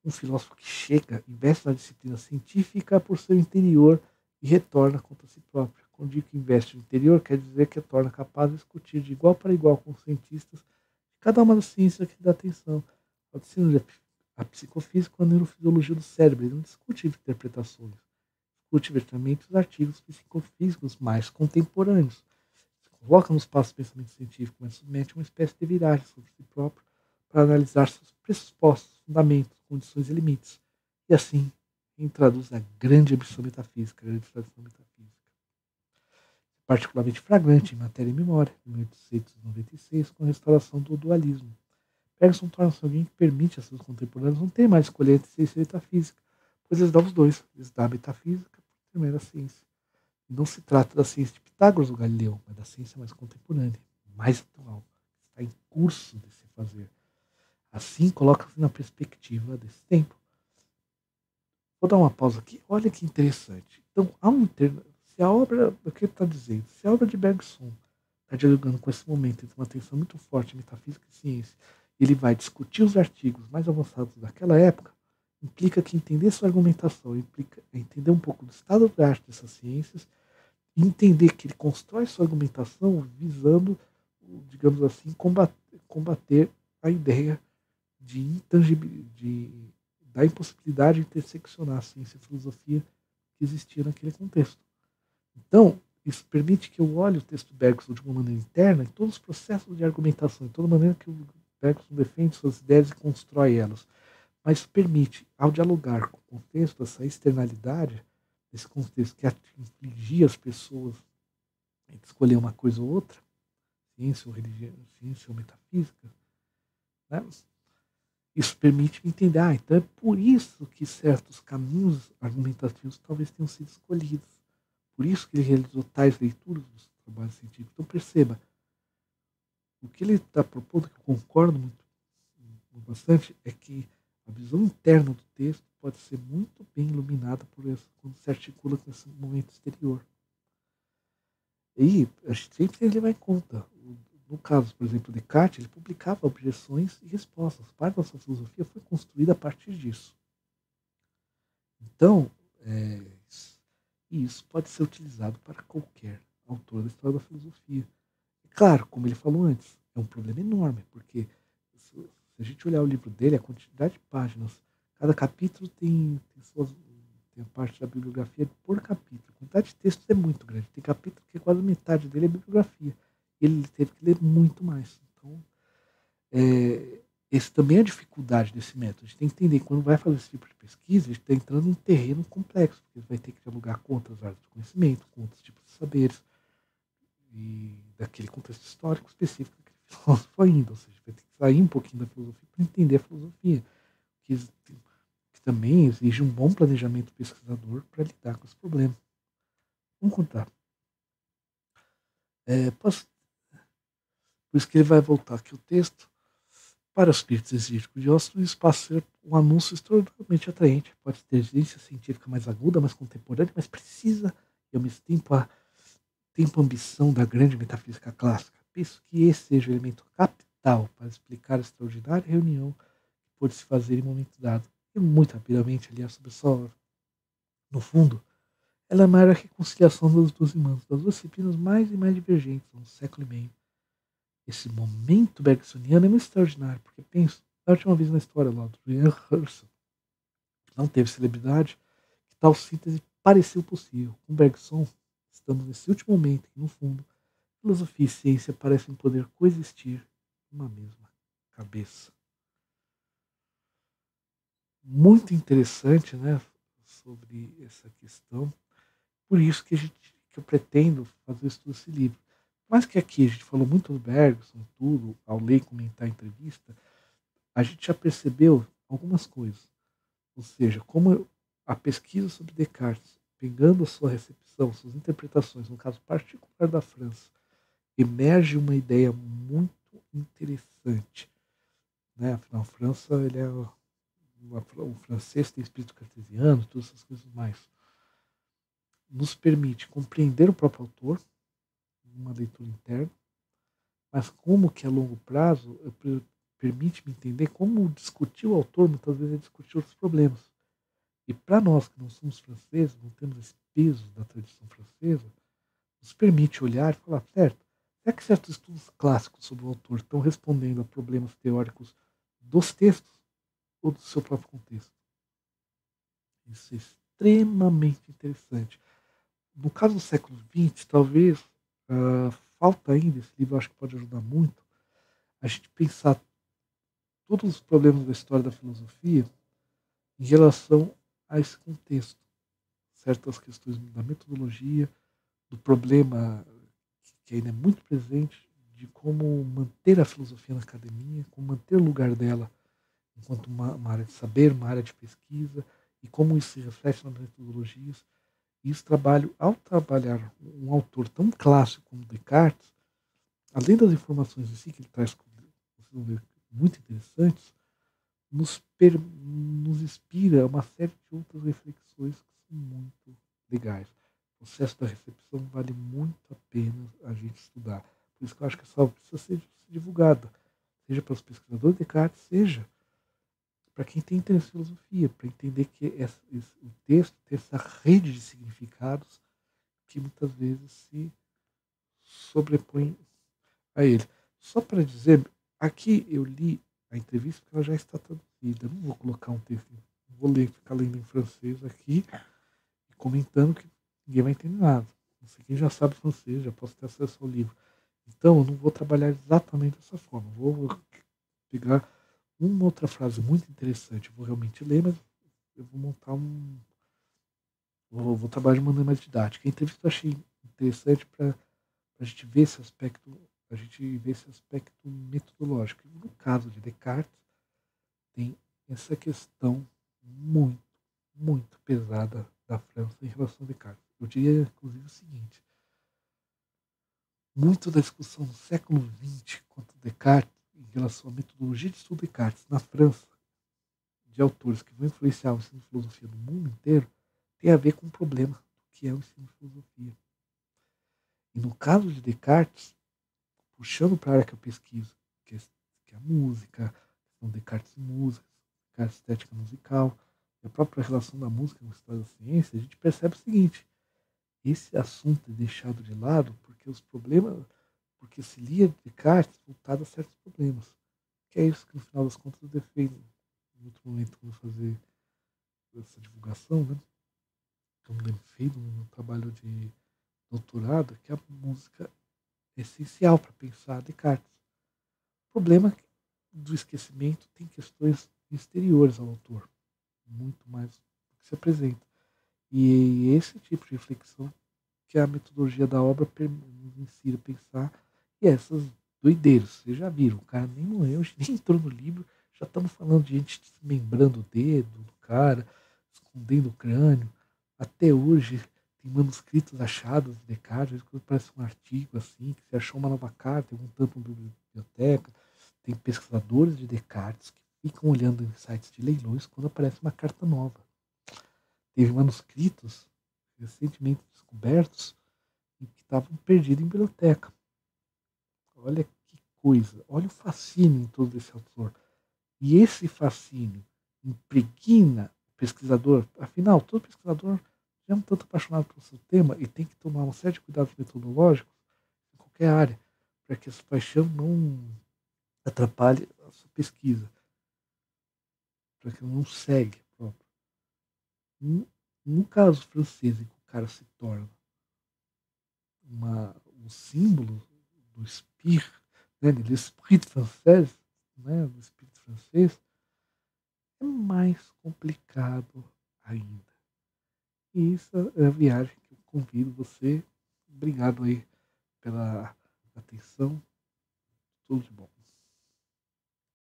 um filósofo que chega, investe na disciplina científica por seu interior e retorna contra si próprio. Quando digo que investe no interior, quer dizer que torna capaz de discutir de igual para igual com os cientistas de cada uma das ciências que dá atenção. Ao disciplina a psicofísica ou a neurofisiologia do cérebro. Ele não discute interpretações. Discute verdadeiramente os artigos psicofísicos mais contemporâneos. Se coloca no espaço do pensamento científico, mas submete a uma espécie de viragem sobre si próprio para analisar seus pressupostos, fundamentos, condições e limites. E assim, introduz a grande ambição metafísica, a grande tradição metafísica. Particularmente flagrante em Matéria e Memória, em 1896, com a restauração do dualismo. Bergson torna-se alguém que permite a seus contemporâneos não ter mais escolha entre ciência e metafísica, pois eles dão os dois. Eles dão a metafísica por intermédio da ciência. E não se trata da ciência de Pitágoras ou Galileu, mas da ciência mais contemporânea, mais atual, que está em curso de se fazer. Assim, coloca-se na perspectiva desse tempo. Vou dar uma pausa aqui. Olha que interessante. Então, se a obra, o que ele está dizendo, se a obra de Bergson está dialogando com esse momento entre uma tensão muito forte em metafísica e ciência, ele vai discutir os artigos mais avançados daquela época, implica que entender sua argumentação implica entender um pouco do estado da arte dessas ciências e entender que ele constrói sua argumentação visando, digamos assim, combater a ideia da impossibilidade de interseccionar a ciência e a filosofia que existia naquele contexto. Então, isso permite que eu olhe o texto Bergson de uma maneira interna, em todos os processos de argumentação, em toda maneira que o Bergson defende suas ideias e constrói elas. Mas permite, ao dialogar com o contexto, essa externalidade, esse contexto que infligia as pessoas a escolher uma coisa ou outra, ciência ou religião, ciência ou metafísica, né? Isso permite me entender, então é por isso que certos caminhos argumentativos talvez tenham sido escolhidos. Por isso que ele realizou tais leituras dos trabalhos científicos. Então perceba, o que ele está propondo, que eu concordo bastante, é que a visão interna do texto pode ser muito bem iluminada por isso, quando se articula com esse momento exterior. E a gente sempre tem que levar em conta. No caso, por exemplo, Descartes, ele publicava objeções e respostas. Parte da sua filosofia foi construída a partir disso. Então, isso pode ser utilizado para qualquer autor da história da filosofia. E claro, como ele falou antes, é um problema enorme, porque se a gente olhar o livro dele, a quantidade de páginas, cada capítulo tem a parte da bibliografia por capítulo. A quantidade de textos é muito grande. Tem capítulo que quase metade dele é bibliografia. Ele teve que ler muito mais. Então, esse também é a dificuldade desse método. A gente tem que entender que quando vai fazer esse tipo de pesquisa, a gente está entrando em um terreno complexo, porque vai ter que dialogar com outras áreas do conhecimento, com outros tipos de saberes, e daquele contexto histórico específico daquele filósofo ainda. Ou seja, vai ter que sair um pouquinho da filosofia para entender a filosofia, que, que também exige um bom planejamento pesquisador para lidar com esse problema. Vamos contar. Por isso que ele vai voltar aqui o texto. Para os críticos exígeos de o espaço ser um anúncio extraordinariamente atraente. Pode ter ciência científica mais aguda, mais contemporânea, mais precisa e ao mesmo tempo a ambição da grande metafísica clássica. Penso que esse seja o elemento capital para explicar a extraordinária reunião que pôde se fazer em momento dado. E muito rapidamente, aliás, sobre essa obra. No fundo, ela é a maior reconciliação das duas irmãs, das duas disciplinas mais e mais divergentes há um século e meio. Esse momento bergsoniano é muito extraordinário, porque penso, da última vez na história lá do Ian Husserl, que não teve celebridade, que tal síntese pareceu possível. Com Bergson, estamos nesse último momento que, no fundo, filosofia e ciência parecem poder coexistir numa mesma cabeça. Muito interessante, né, sobre essa questão. Por isso que eu pretendo fazer o estudo desse livro. Mas que aqui a gente falou muito do Bergson, tudo, ao ler e comentar a entrevista, a gente já percebeu algumas coisas. Ou seja, como a pesquisa sobre Descartes, pegando a sua recepção, suas interpretações, no caso particular da França, emerge uma ideia muito interessante. Né? Afinal, a França, ele é o francês tem espírito cartesiano, todas essas coisas mais. Nos permite compreender o próprio autor, uma leitura interna, mas como que a longo prazo permite-me entender como discutir o autor muitas vezes é discutir outros problemas. E para nós que não somos franceses, não temos esse peso da tradição francesa, nos permite olhar e falar, certo, será que certos estudos clássicos sobre o autor estão respondendo a problemas teóricos dos textos ou do seu próprio contexto? Isso é extremamente interessante. No caso do século XX, talvez falta ainda, esse livro eu acho que pode ajudar muito, a gente pensar todos os problemas da história da filosofia em relação a esse contexto. Certas questões da metodologia, do problema que ainda é muito presente, de como manter a filosofia na academia, como manter o lugar dela enquanto uma área de saber, uma área de pesquisa, e como isso se reflete nas metodologias. E esse trabalho, ao trabalhar um autor tão clássico como Descartes, além das informações em si que ele traz, vocês vão ver, muito interessantes, nos inspira uma série de outras reflexões que são muito legais. O processo da recepção vale muito a pena a gente estudar. Por isso que eu acho que essa obra precisa ser divulgada, seja para os pesquisadores de Descartes, seja para quem tem interesse em filosofia, para entender que o texto tem essa rede de significados que muitas vezes se sobrepõe a ele. Só para dizer, aqui eu li a entrevista porque ela já está traduzida. Eu não vou colocar um texto, vou ficar lendo em francês aqui, comentando que ninguém vai entender nada. Não sei quem já sabe francês, já posso ter acesso ao livro. Então, eu não vou trabalhar exatamente dessa forma. Vou pegar uma outra frase muito interessante. Eu vou realmente ler, mas eu vou montar um. Vou trabalhar de maneira mais didática. A entrevista eu achei interessante para a gente ver esse aspecto, metodológico. No caso de Descartes, tem essa questão muito, muito pesada da França em relação a Descartes. Eu diria, inclusive, o seguinte: muito da discussão do século XX quanto Descartes, em relação à metodologia de estudo de Descartes na França, de autores que vão influenciar o ensino de filosofia no mundo inteiro, tem a ver com o problema do que é o ensino de filosofia. E no caso de Descartes, puxando para a área que eu pesquiso, que é a música, a questão de Descartes e música, Descartes estética musical, e a própria relação da música com a história da ciência, a gente percebe o seguinte: esse assunto é deixado de lado porque se lia Descartes voltado a certos problemas. Que é isso que no final das contas eu defendo. Em outro momento, quando eu fazer essa divulgação, né? Eu me defendo no meu trabalho de doutorado, que a música é essencial para pensar Descartes. O problema do esquecimento tem questões exteriores ao autor, muito mais do que se apresenta. E esse tipo de reflexão que a metodologia da obra nos ensina a pensar, e essas doideiras, vocês já viram, o cara nem morreu, nem entrou no livro, já estamos falando de gente desmembrando o dedo do cara, escondendo o crânio. Até hoje tem manuscritos achados de Descartes, às vezes parece um artigo assim, que se achou uma nova carta, algum tanto na biblioteca. Tem pesquisadores de Descartes que ficam olhando em sites de leilões quando aparece uma carta nova. Teve manuscritos recentemente descobertos e que estavam perdidos em biblioteca. Olha que coisa, olha o fascínio em todo esse autor. E esse fascínio impregna o pesquisador, afinal, todo pesquisador é um tanto apaixonado pelo seu tema e tem que tomar uma série de cuidados metodológicos em qualquer área, para que essa paixão não atrapalhe a sua pesquisa, para que não segue próprio. No caso francês, em que o cara se torna um símbolo do espírito, né, de l'esprit francês, né, do espírito francês, é mais complicado ainda. E isso é a viagem que eu convido você. Obrigado aí pela atenção. Tudo de bom.